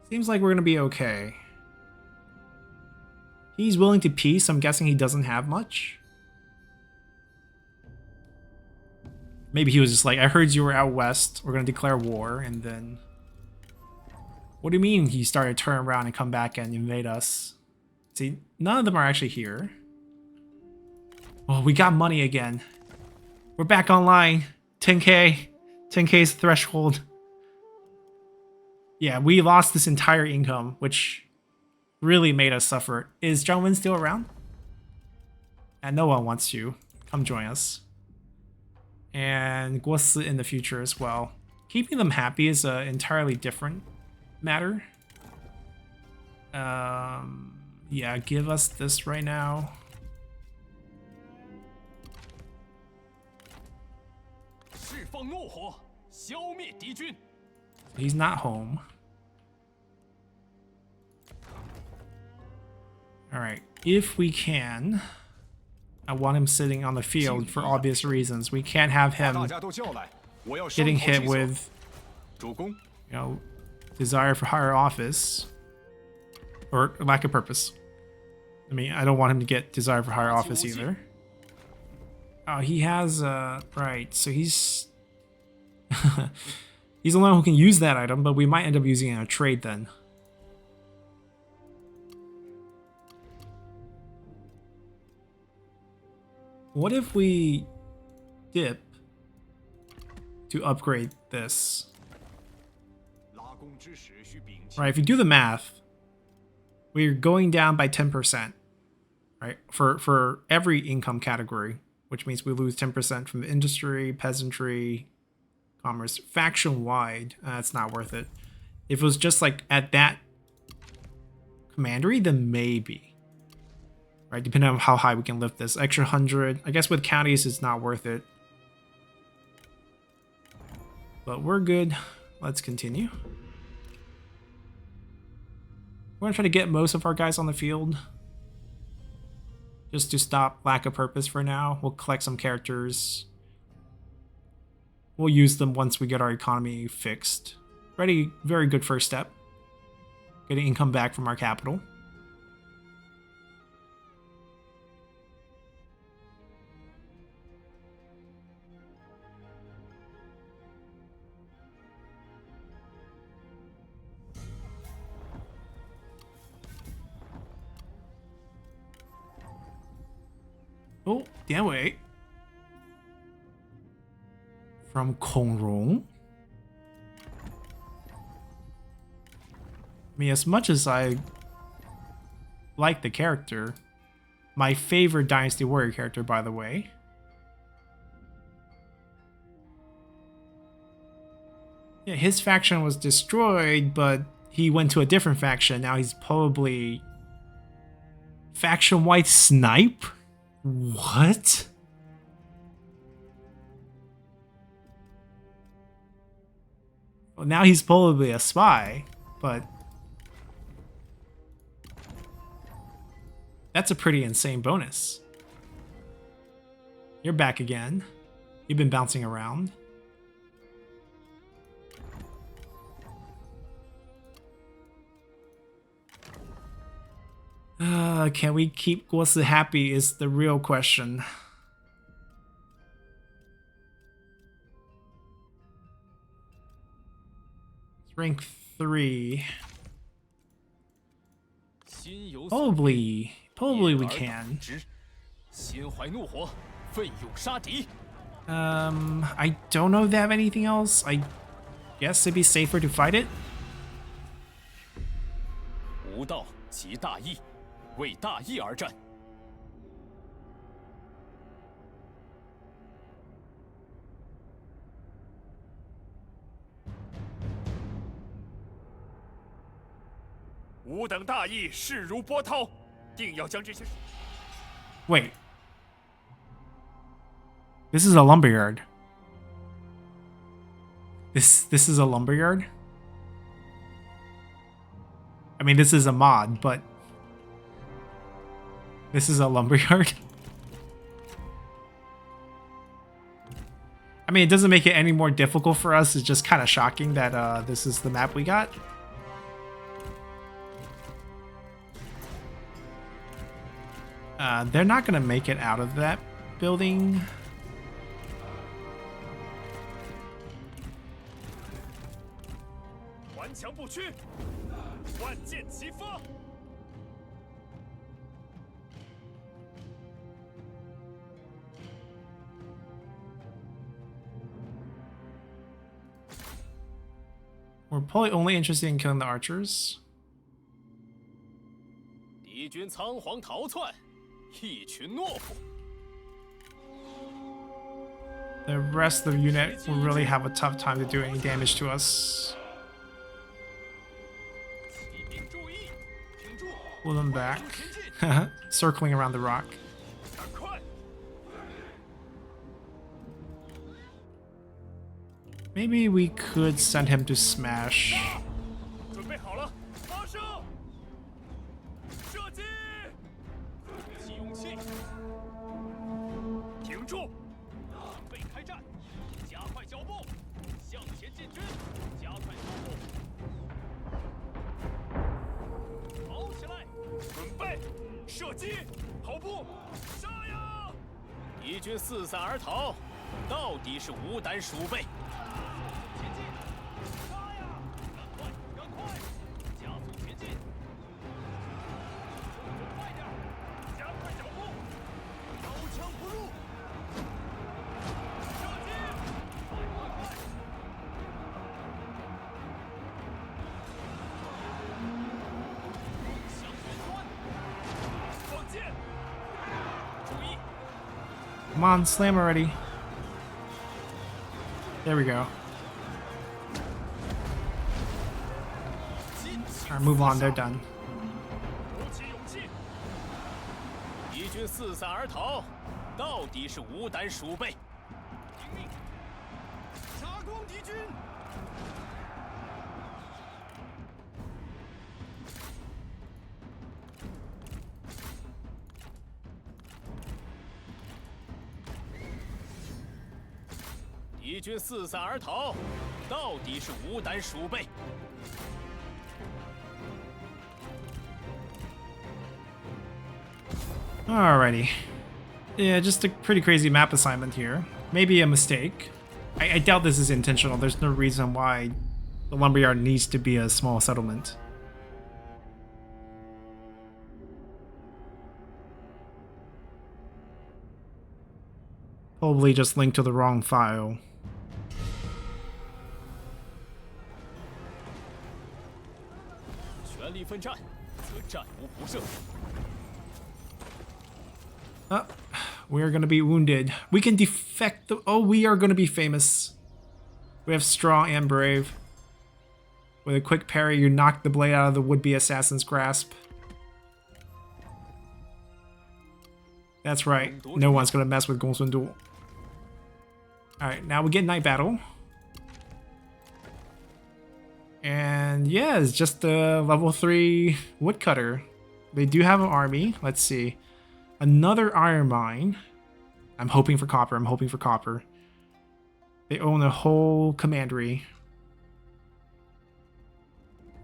Seems like we're gonna be okay. He's willing to peace. I'm guessing he doesn't have much. Maybe he was just like, I heard you were out west. We're going to declare war. And then... What do you mean he started to turn around and come back and invade us? See, none of them are actually here. Oh, we got money again. We're back online. 10k. 10k's threshold. Yeah, we lost this entire income, which really made us suffer. Is John Wynn still around? And no one wants you. Come join us. And Guosi in the future as well. Keeping them happy is an entirely different matter. Yeah, give us this right now. He's not home. Alright, if we can... I want him sitting on the field for obvious reasons. We can't have him getting hit with, you know, desire for higher office. Or lack of purpose. I mean, I don't want him to get desire for higher office either. Oh, he has, right, so he's... he's the one who can use that item, but we might end up using it in a trade then. What if we dip to upgrade this? Right, if you do the math, we're going down by 10%, right? For every income category, which means we lose 10% from the industry, peasantry, commerce, faction-wide. It's not worth it. If it was just like at that commandery, then maybe. Right, depending on how high we can lift this. Extra 100. I guess with counties, it's not worth it. But we're good. Let's continue. We're going to try to get most of our guys on the field. Just to stop lack of purpose for now. We'll collect some characters. We'll use them once we get our economy fixed. Already very good first step. Getting income back from our capital. Oh, damn wait. From Kongrong. I mean, as much as I like the character, my favorite Dynasty Warrior character, by the way. Yeah, his faction was destroyed, but he went to a different faction. Now he's probably faction white snipe? What? Well, now he's probably a spy, but that's a pretty insane bonus. You're back again. You've been bouncing around. Can we keep Guosi happy is the real question. Rank 3. Probably we can. I don't know if they have anything else. I guess it'd be safer to fight it. 无道即大义，为大义而战。吾等大义势如波涛，定要将这些。Wait. This is a lumberyard. This is a lumberyard? I mean, this is a mod, but this is a lumberyard. I mean, it doesn't make it any more difficult for us. It's just kind of shocking that this is the map we got. They're not going to make it out of that building. 顽强不屈，万箭齐发。We're probably only interested in killing the archers. 敌军仓皇逃窜，一群懦夫。 The rest of the unit will really have a tough time to do any damage to us. Pull them back. Circling around the rock. Maybe we could send him to smash. Come on, slam already. There we go. Alright, move on, they're done. 敌军四散而逃，到底是无胆鼠辈。听命，杀光敌军！敌军四散而逃，到底是无胆鼠辈。 Alrighty. Yeah, just a pretty crazy map assignment here. Maybe a mistake. I doubt this is intentional. There's no reason why the lumberyard needs to be a small settlement. Probably just linked to the wrong file. We're gonna be wounded. We can defect the... Oh, we are gonna be famous. We have strong and brave. With a quick parry, you knock the blade out of the would-be assassin's grasp. That's right. No one's gonna mess with Gongsun duel. Alright, now we get night battle. And yeah, it's just a level 3 woodcutter. They do have an army. Let's see. Another iron mine. I'm hoping for copper. I'm hoping for copper. They own a whole commandery.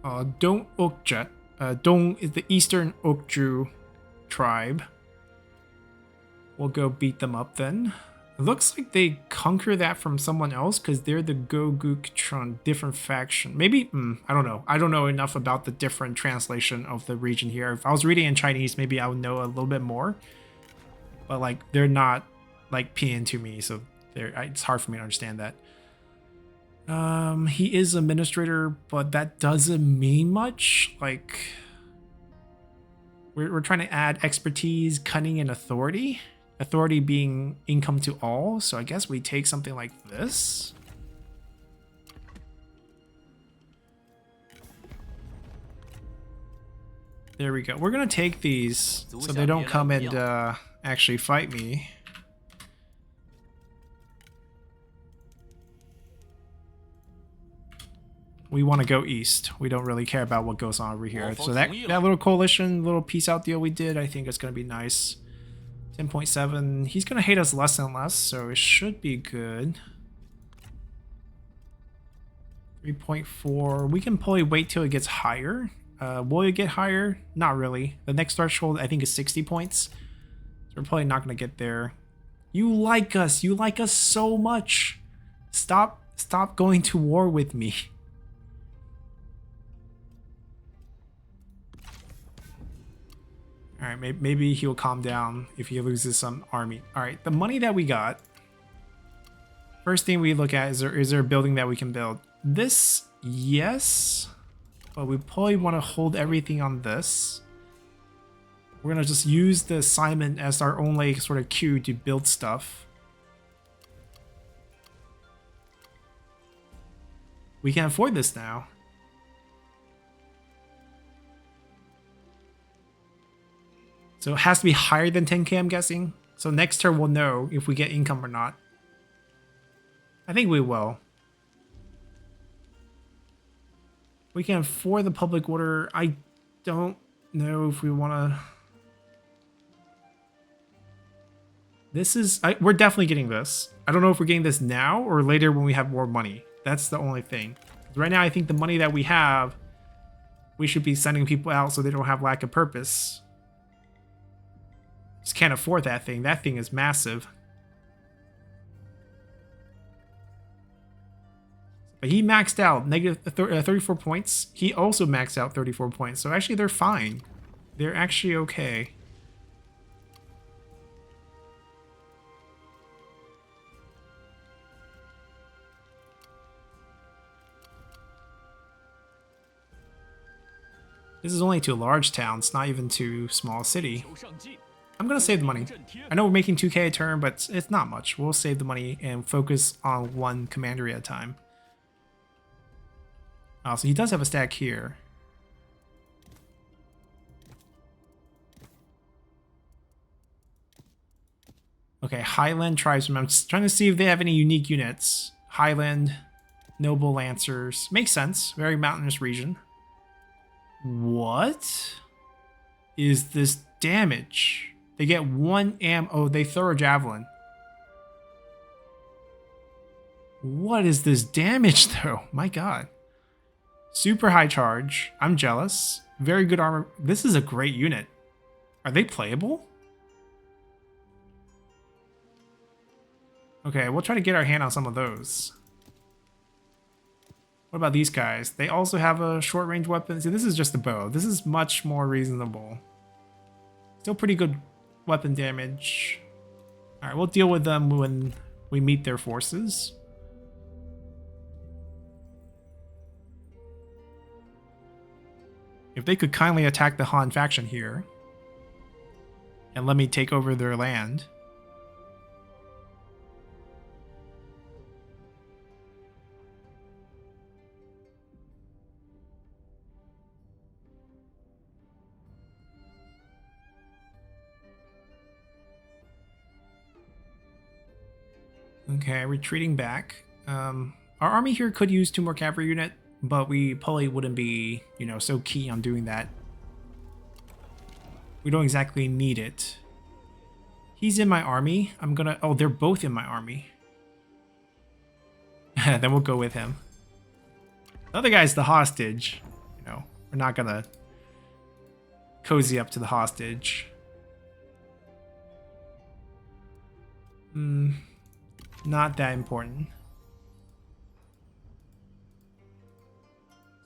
Dong Okjet. Dong is the Eastern Okju tribe. We'll go beat them up then. It looks like they conquer that from someone else because they're the Goguk different faction. Maybe, I don't know. I don't know enough about the different translation of the region here. If I was reading in Chinese, maybe I would know a little bit more. But like, they're not like pinyin to me, so it's hard for me to understand that. He is administrator, but that doesn't mean much. Like, we're trying to add expertise, cunning, and authority. Authority being income to all, so I guess we take something like this. There we go. We're gonna take these so they don't come and actually fight me. We want to go east. We don't really care about what goes on over here. So that little coalition, little peace out deal we did, I think it's gonna be nice. 10.7. He's gonna hate us less and less, so it should be good. 3.4. We can probably wait till it gets higher. Will it get higher? Not really. The next threshold I think is 60 points. So we're probably not gonna get there. You like us. You like us so much. Stop going to war with me. All right, maybe he'll calm down if he loses some army. All right, the money that we got. First thing we look at is there a building that we can build? This, yes, but we probably want to hold everything on this. We're gonna just use the assignment as our only sort of queue to build stuff. We can afford this now. So it has to be higher than 10k, I'm guessing. So next turn we'll know if we get income or not. I think we will. We can afford the public order. I don't know if we want to... This is... we're definitely getting this. I don't know if we're getting this now or later when we have more money. That's the only thing. Right now I think the money that we have, we should be sending people out so they don't have lack of purpose. Just can't afford that thing. That thing is massive. But he maxed out negative 34 points. He also maxed out 34 points. So actually they're fine. They're actually okay. This is only to a large town. It's not even to a small city. I'm going to save the money. I know we're making 2k a turn, but it's not much. We'll save the money and focus on one commandery at a time. Oh, so he does have a stack here. Okay, Highland tribesmen. I'm just trying to see if they have any unique units. Highland, Noble Lancers. Makes sense. Very mountainous region. What is this damage? They get 1 am. Oh, they throw a javelin. What is this damage, though? My god. Super high charge. I'm jealous. Very good armor. This is a great unit. Are they playable? Okay, we'll try to get our hand on some of those. What about these guys? They also have a short range weapon. See, this is just a bow. This is much more reasonable. Still pretty good weapon damage. Alright, we'll deal with them when we meet their forces. If they could kindly attack the Han faction here and let me take over their land. Okay, retreating back. Our army here could use 2 more cavalry unit, but we probably wouldn't be, you know, so keen on doing that. We don't exactly need it. He's in my army. I'm gonna... Oh, they're both in my army. Then we'll go with him. The other guy's the hostage. You know, we're not gonna cozy up to the hostage. Not that important.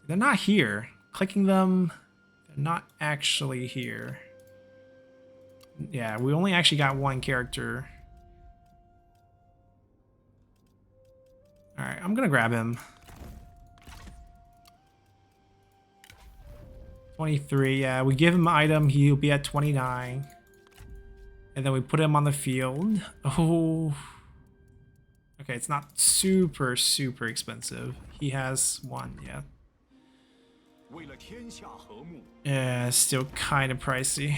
They're not here. Clicking them, they're not actually here. Yeah, we only actually got 1 character. Alright, I'm gonna grab him. 23, yeah, we give him an item, he'll be at 29. And then we put him on the field. Oh. Okay, it's not super expensive. He has 1, yeah. Yeah, still kind of pricey.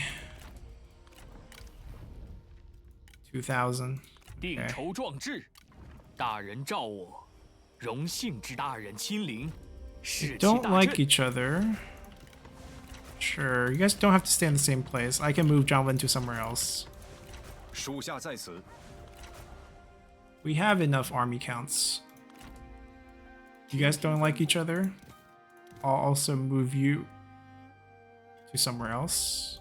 2,000. Okay. They don't like each other. Sure, you guys don't have to stay in the same place. I can move John Lin to somewhere else. We have enough army counts. You guys don't like each other? I'll also move you to somewhere else.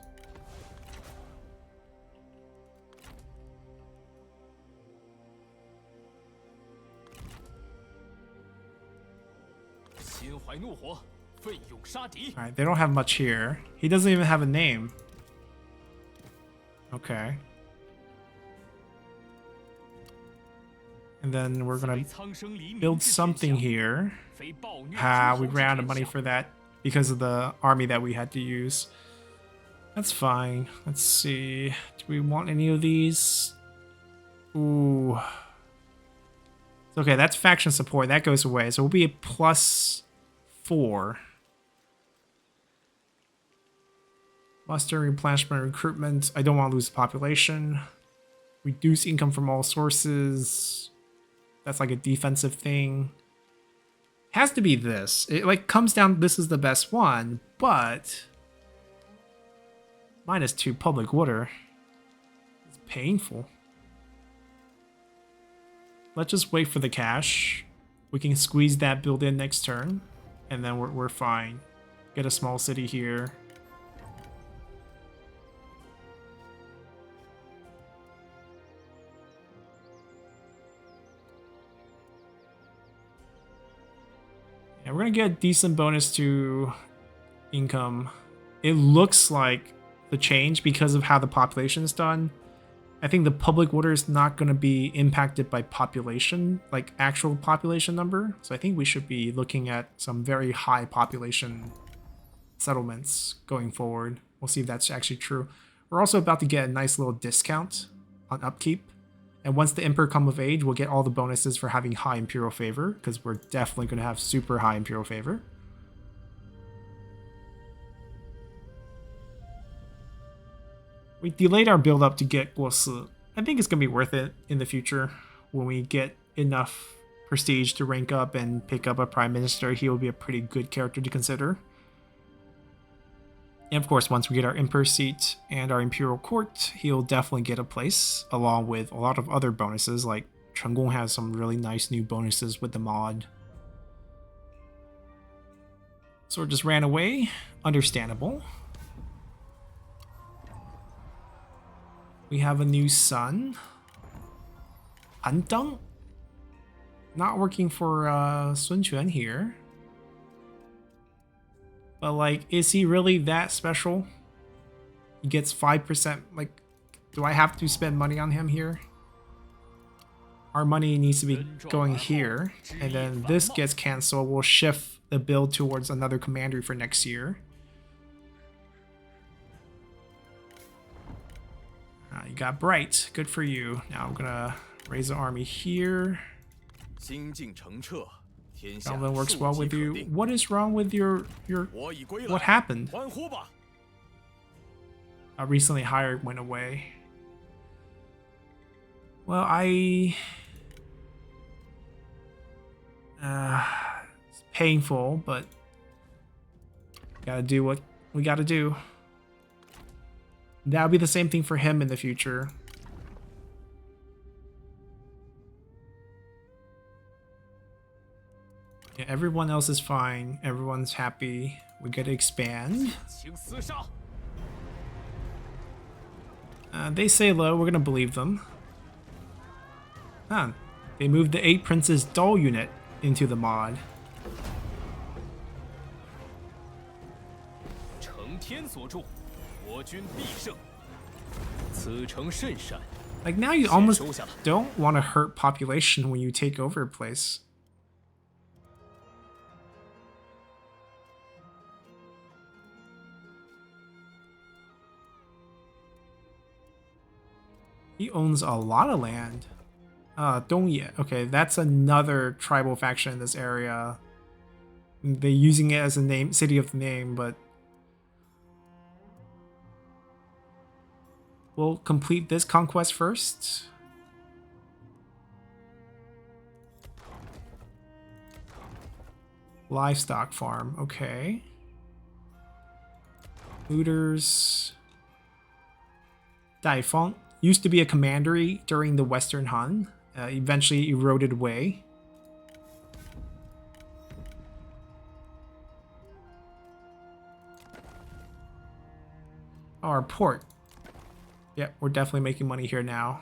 Alright, they don't have much here. He doesn't even have a name. Okay. And then we're gonna build something here. We ran out of money for that because of the army that we had to use. That's fine. Let's see. Do we want any of these? Ooh. Okay, that's faction support. That goes away. So we'll be a +4. Muster, replenishment, recruitment. I don't want to lose the population. Reduce income from all sources. That's like a defensive thing. Has to be this. It like comes down, this is the best one, but -2 public water. It's painful. Let's just wait for the cash. We can squeeze that build in next turn, and then we're fine. Get a small city here. And we're gonna get a decent bonus to income. It looks like the change because of how the population is done. I think the public water is not going to be impacted by population, like actual population number. So I think we should be looking at some very high population settlements going forward. We'll see if that's actually true. We're also about to get a nice little discount on upkeep. And once the Emperor come of age, we'll get all the bonuses for having high Imperial favor, because we're definitely going to have super high Imperial favor. We delayed our build up to get Guosi. I think it's going to be worth it in the future when we get enough prestige to rank up and pick up a prime minister. He will be a pretty good character to consider. And of course, once we get our Emperor seat and our Imperial court, he'll definitely get a place along with a lot of other bonuses. Like Chenggung has some really nice new bonuses with the mod. So just ran away. Understandable. We have a new son. Panda? Not working for Sun Quan here. But like, is he really that special? He gets 5%. Like, do I have to spend money on him here? Our money needs to be going here. And then this gets canceled. We'll shift the build towards another commandery for next year. You got Bright. Good for you. Now I'm gonna raise the army here. Alvin works well with you. What is wrong with your what happened? A recently hired went away. Well, it's painful, but gotta do what we gotta do. That'll be the same thing for him in the future. Yeah, everyone else is fine. Everyone's happy. We get to expand. They say low. We're gonna believe them. Huh. They moved the 8 Princes Dull unit into the mod. Like now you almost don't want to hurt population when you take over a place. He owns a lot of land. Dongye. Okay, that's another tribal faction in this area. They're using it as a name, city of the name, but we'll complete this conquest first. Livestock farm, okay. Looters. Daifeng used to be a commandery during the Western Han. Eventually eroded away. Our port. Yeah, we're definitely making money here now.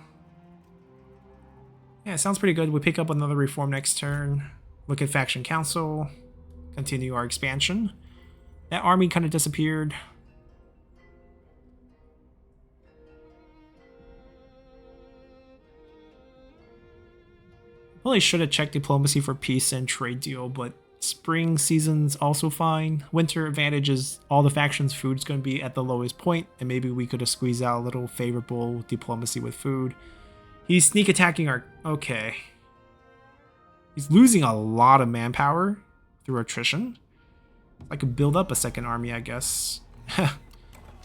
Yeah, it sounds pretty good. We pick up another reform next turn. Look at Faction Council. Continue our expansion. That army kind of disappeared. Probably should have checked diplomacy for peace and trade deal, but spring season's also fine. Winter advantage is all the factions' food's going to be at the lowest point, and maybe we could have squeezed out a little favorable diplomacy with food. He's sneak attacking our... Okay. He's losing a lot of manpower through attrition. I could build up a second army, I guess. Good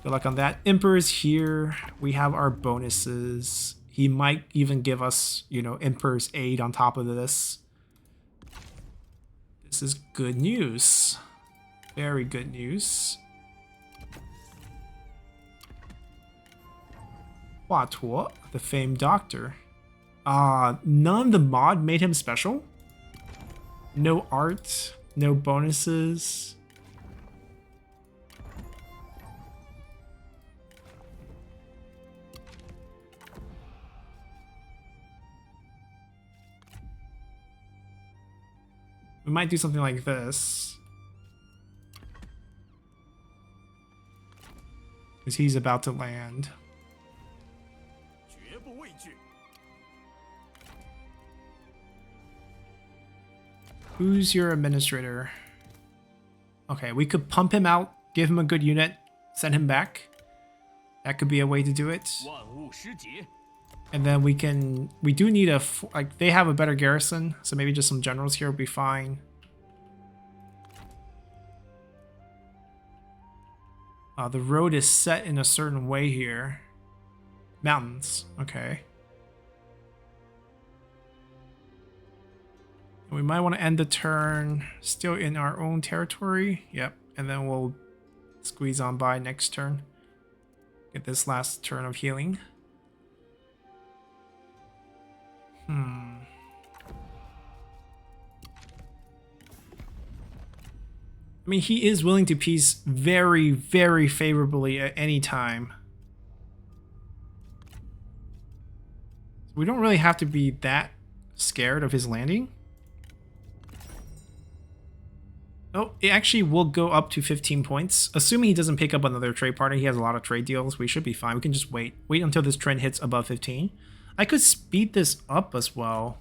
luck on that. Emperor's here. We have our bonuses. He might even give us, you know, Emperor's aid on top of this. This is good news. Very good news. Hua Tuo, the famed doctor. None of the mod made him special. No art, no bonuses. We might do something like this. Because he's about to land. Who's your administrator? Okay, we could pump him out, give him a good unit, send him back. That could be a way to do it. And then we do need a, like, they have a better garrison, so maybe just some generals here will be fine. The road is set in a certain way here. Mountains, okay. We might want to end the turn still in our own territory. Yep, and then we'll squeeze on by next turn. Get this last turn of healing. I mean, he is willing to peace very, very favorably at any time. We don't really have to be that scared of his landing. Oh, it actually will go up to 15 points. Assuming he doesn't pick up another trade partner, he has a lot of trade deals, we should be fine. We can just wait. Wait until this trend hits above 15. I could speed this up as well.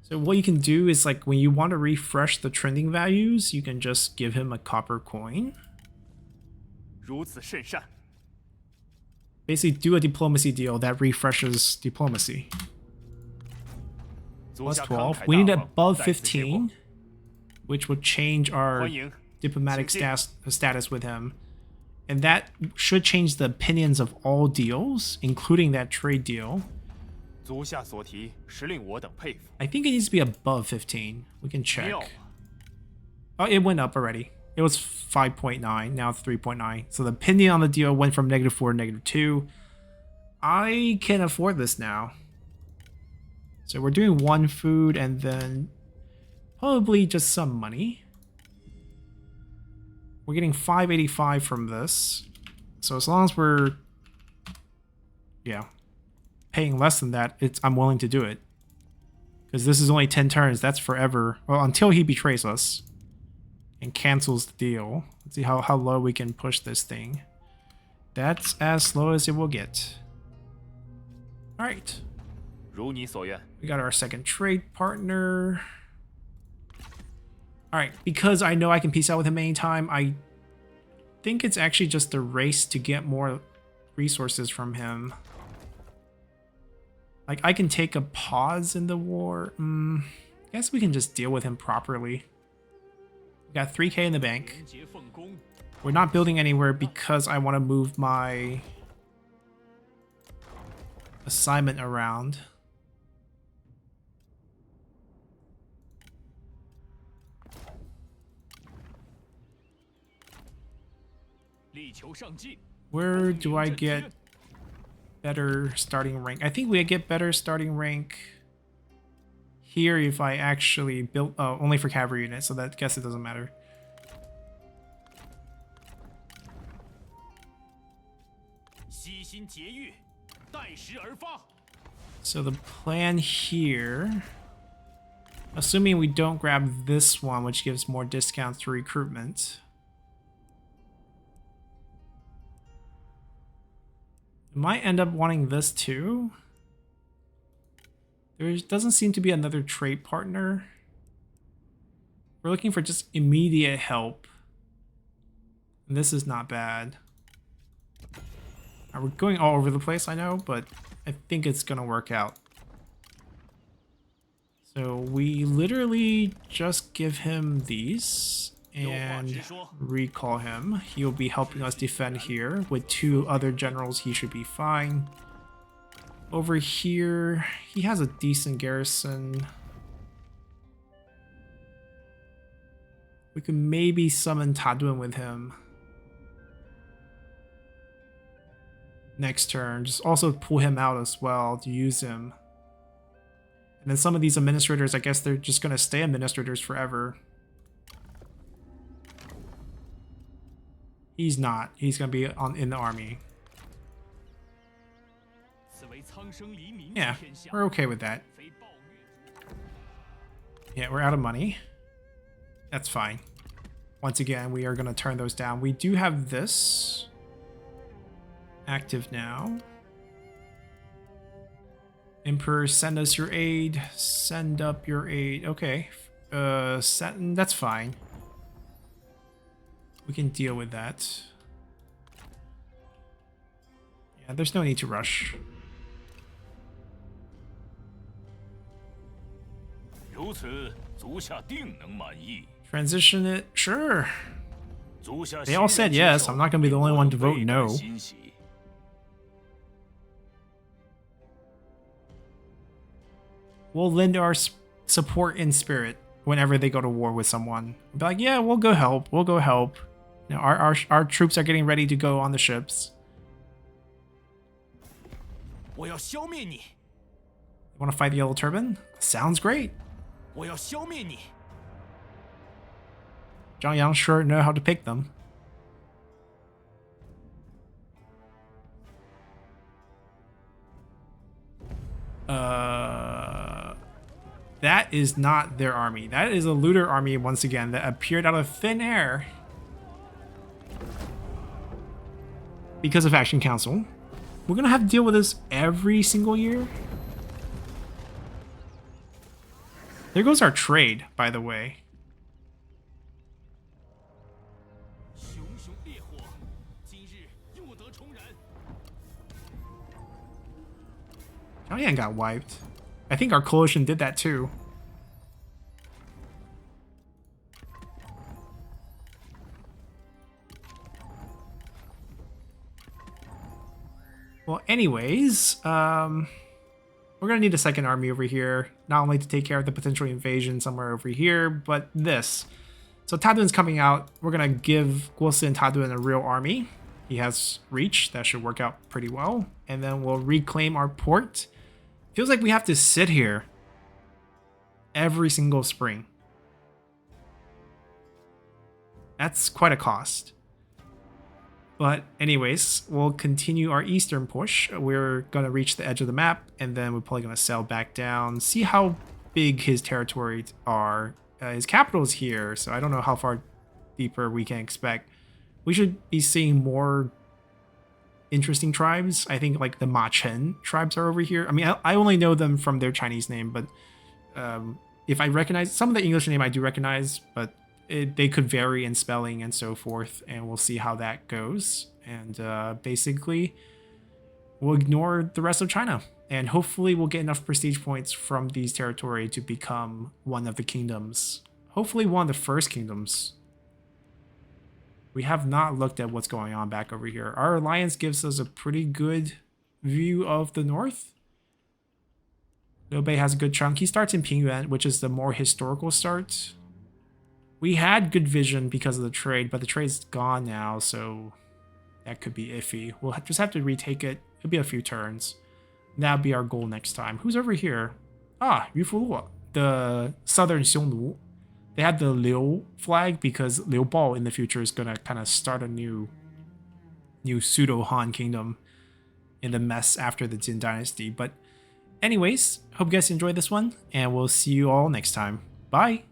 So what you can do is, like, when you want to refresh the trending values, you can just give him a copper coin. Basically do a diplomacy deal that refreshes diplomacy. Plus 12. We need above 15. Which would change our diplomatic status with him. And that should change the opinions of all deals, including that trade deal. I think it needs to be above 15. We can check. Oh, it went up already. It was 5.9, now it's 3.9. So the opinion on the deal went from -4 to -2. I can afford this now. So we're doing one food and then probably just some money. We're getting 585 from this. So as long as we're, yeah, paying less than that, I'm willing to do it. Because this is only 10 turns. That's forever. Well, until he betrays us and cancels the deal. Let's see how low we can push this thing. That's as low as it will get. Alright. We got our second trade partner. Alright, because I know I can peace out with him anytime, I think it's actually just a race to get more resources from him. Like, I can take a pause in the war. I guess we can just deal with him properly. We got 3k in the bank. We're not building anywhere because I want to move my assignment around. Where do I get better starting rank? I think we get better starting rank here if I actually built only for cavalry units, so that guess it doesn't matter. So the plan here, assuming we don't grab this one, which gives more discounts to recruitment, might end up wanting this too. There doesn't seem to be another trade partner. We're looking for just immediate help. And this is not bad. We're going all over the place, I know, but I think it's gonna work out. So we literally just give him these and recall him. He'll be helping us defend here. With 2 other generals, he should be fine. Over here, he has a decent garrison. We could maybe summon Tadun with him next turn. Just also pull him out as well to use him. And then some of these administrators, I guess they're just going to stay administrators forever. He's not. He's going to be in the army. Yeah, we're okay with that. Yeah, we're out of money. That's fine. Once again, we are going to turn those down. We do have this active now. Emperor, send us your aid. Send up your aid. Okay. That's fine. We can deal with that. Yeah, there's no need to rush. Transition it? Sure. They all said yes. I'm not going to be the only one to vote no. We'll lend our support in spirit whenever they go to war with someone. We'll be like, yeah, we'll go help. We'll go help. You know, our troops are getting ready to go on the ships. You want to fight the Yellow Turban? Sounds great. Zhang Yang sure know how to pick them. That is not their army. That is a looter army once again that appeared out of thin air because of Action Council. We're gonna have to deal with this every single year. There goes our trade, by the way. Zhang Yan got wiped. I think our coalition did that too. Well, anyways, we're gonna need a second army over here, not only to take care of the potential invasion somewhere over here, but this. So Tadun's coming out. We're gonna give Gongsun Tadun a real army. He has reach. That should work out pretty well. And then we'll reclaim our port. Feels like we have to sit here every single spring. That's quite a cost. But anyways, we'll continue our eastern push. We're going to reach the edge of the map, and then we're probably going to sail back down, see how big his territories are. His capital is here, so I don't know how far deeper we can expect. We should be seeing more interesting tribes. I think like the Ma Chen tribes are over here. I mean, I only know them from their Chinese name, but if I recognize some of the English name, I do recognize, but they could vary in spelling and so forth, and we'll see how that goes. And basically, we'll ignore the rest of China, and hopefully we'll get enough prestige points from these territory to become one of the kingdoms. Hopefully one of the first kingdoms. We have not looked at what's going on back over here. Our alliance gives us a pretty good view of the north. Liu Bei has a good chunk. He starts in Pingyuan, which is the more historical start. We had good vision because of the trade, but the trade's gone now, so that could be iffy. We'll just have to retake it. It'll be a few turns. That'll be our goal next time. Who's over here? Ah, Yufu Luo, the southern Xiongnu. They had the Liu flag because Liu Bao in the future is going to kind of start a new pseudo-Han kingdom in the mess after the Jin dynasty. But anyways, hope you guys enjoyed this one, and we'll see you all next time. Bye!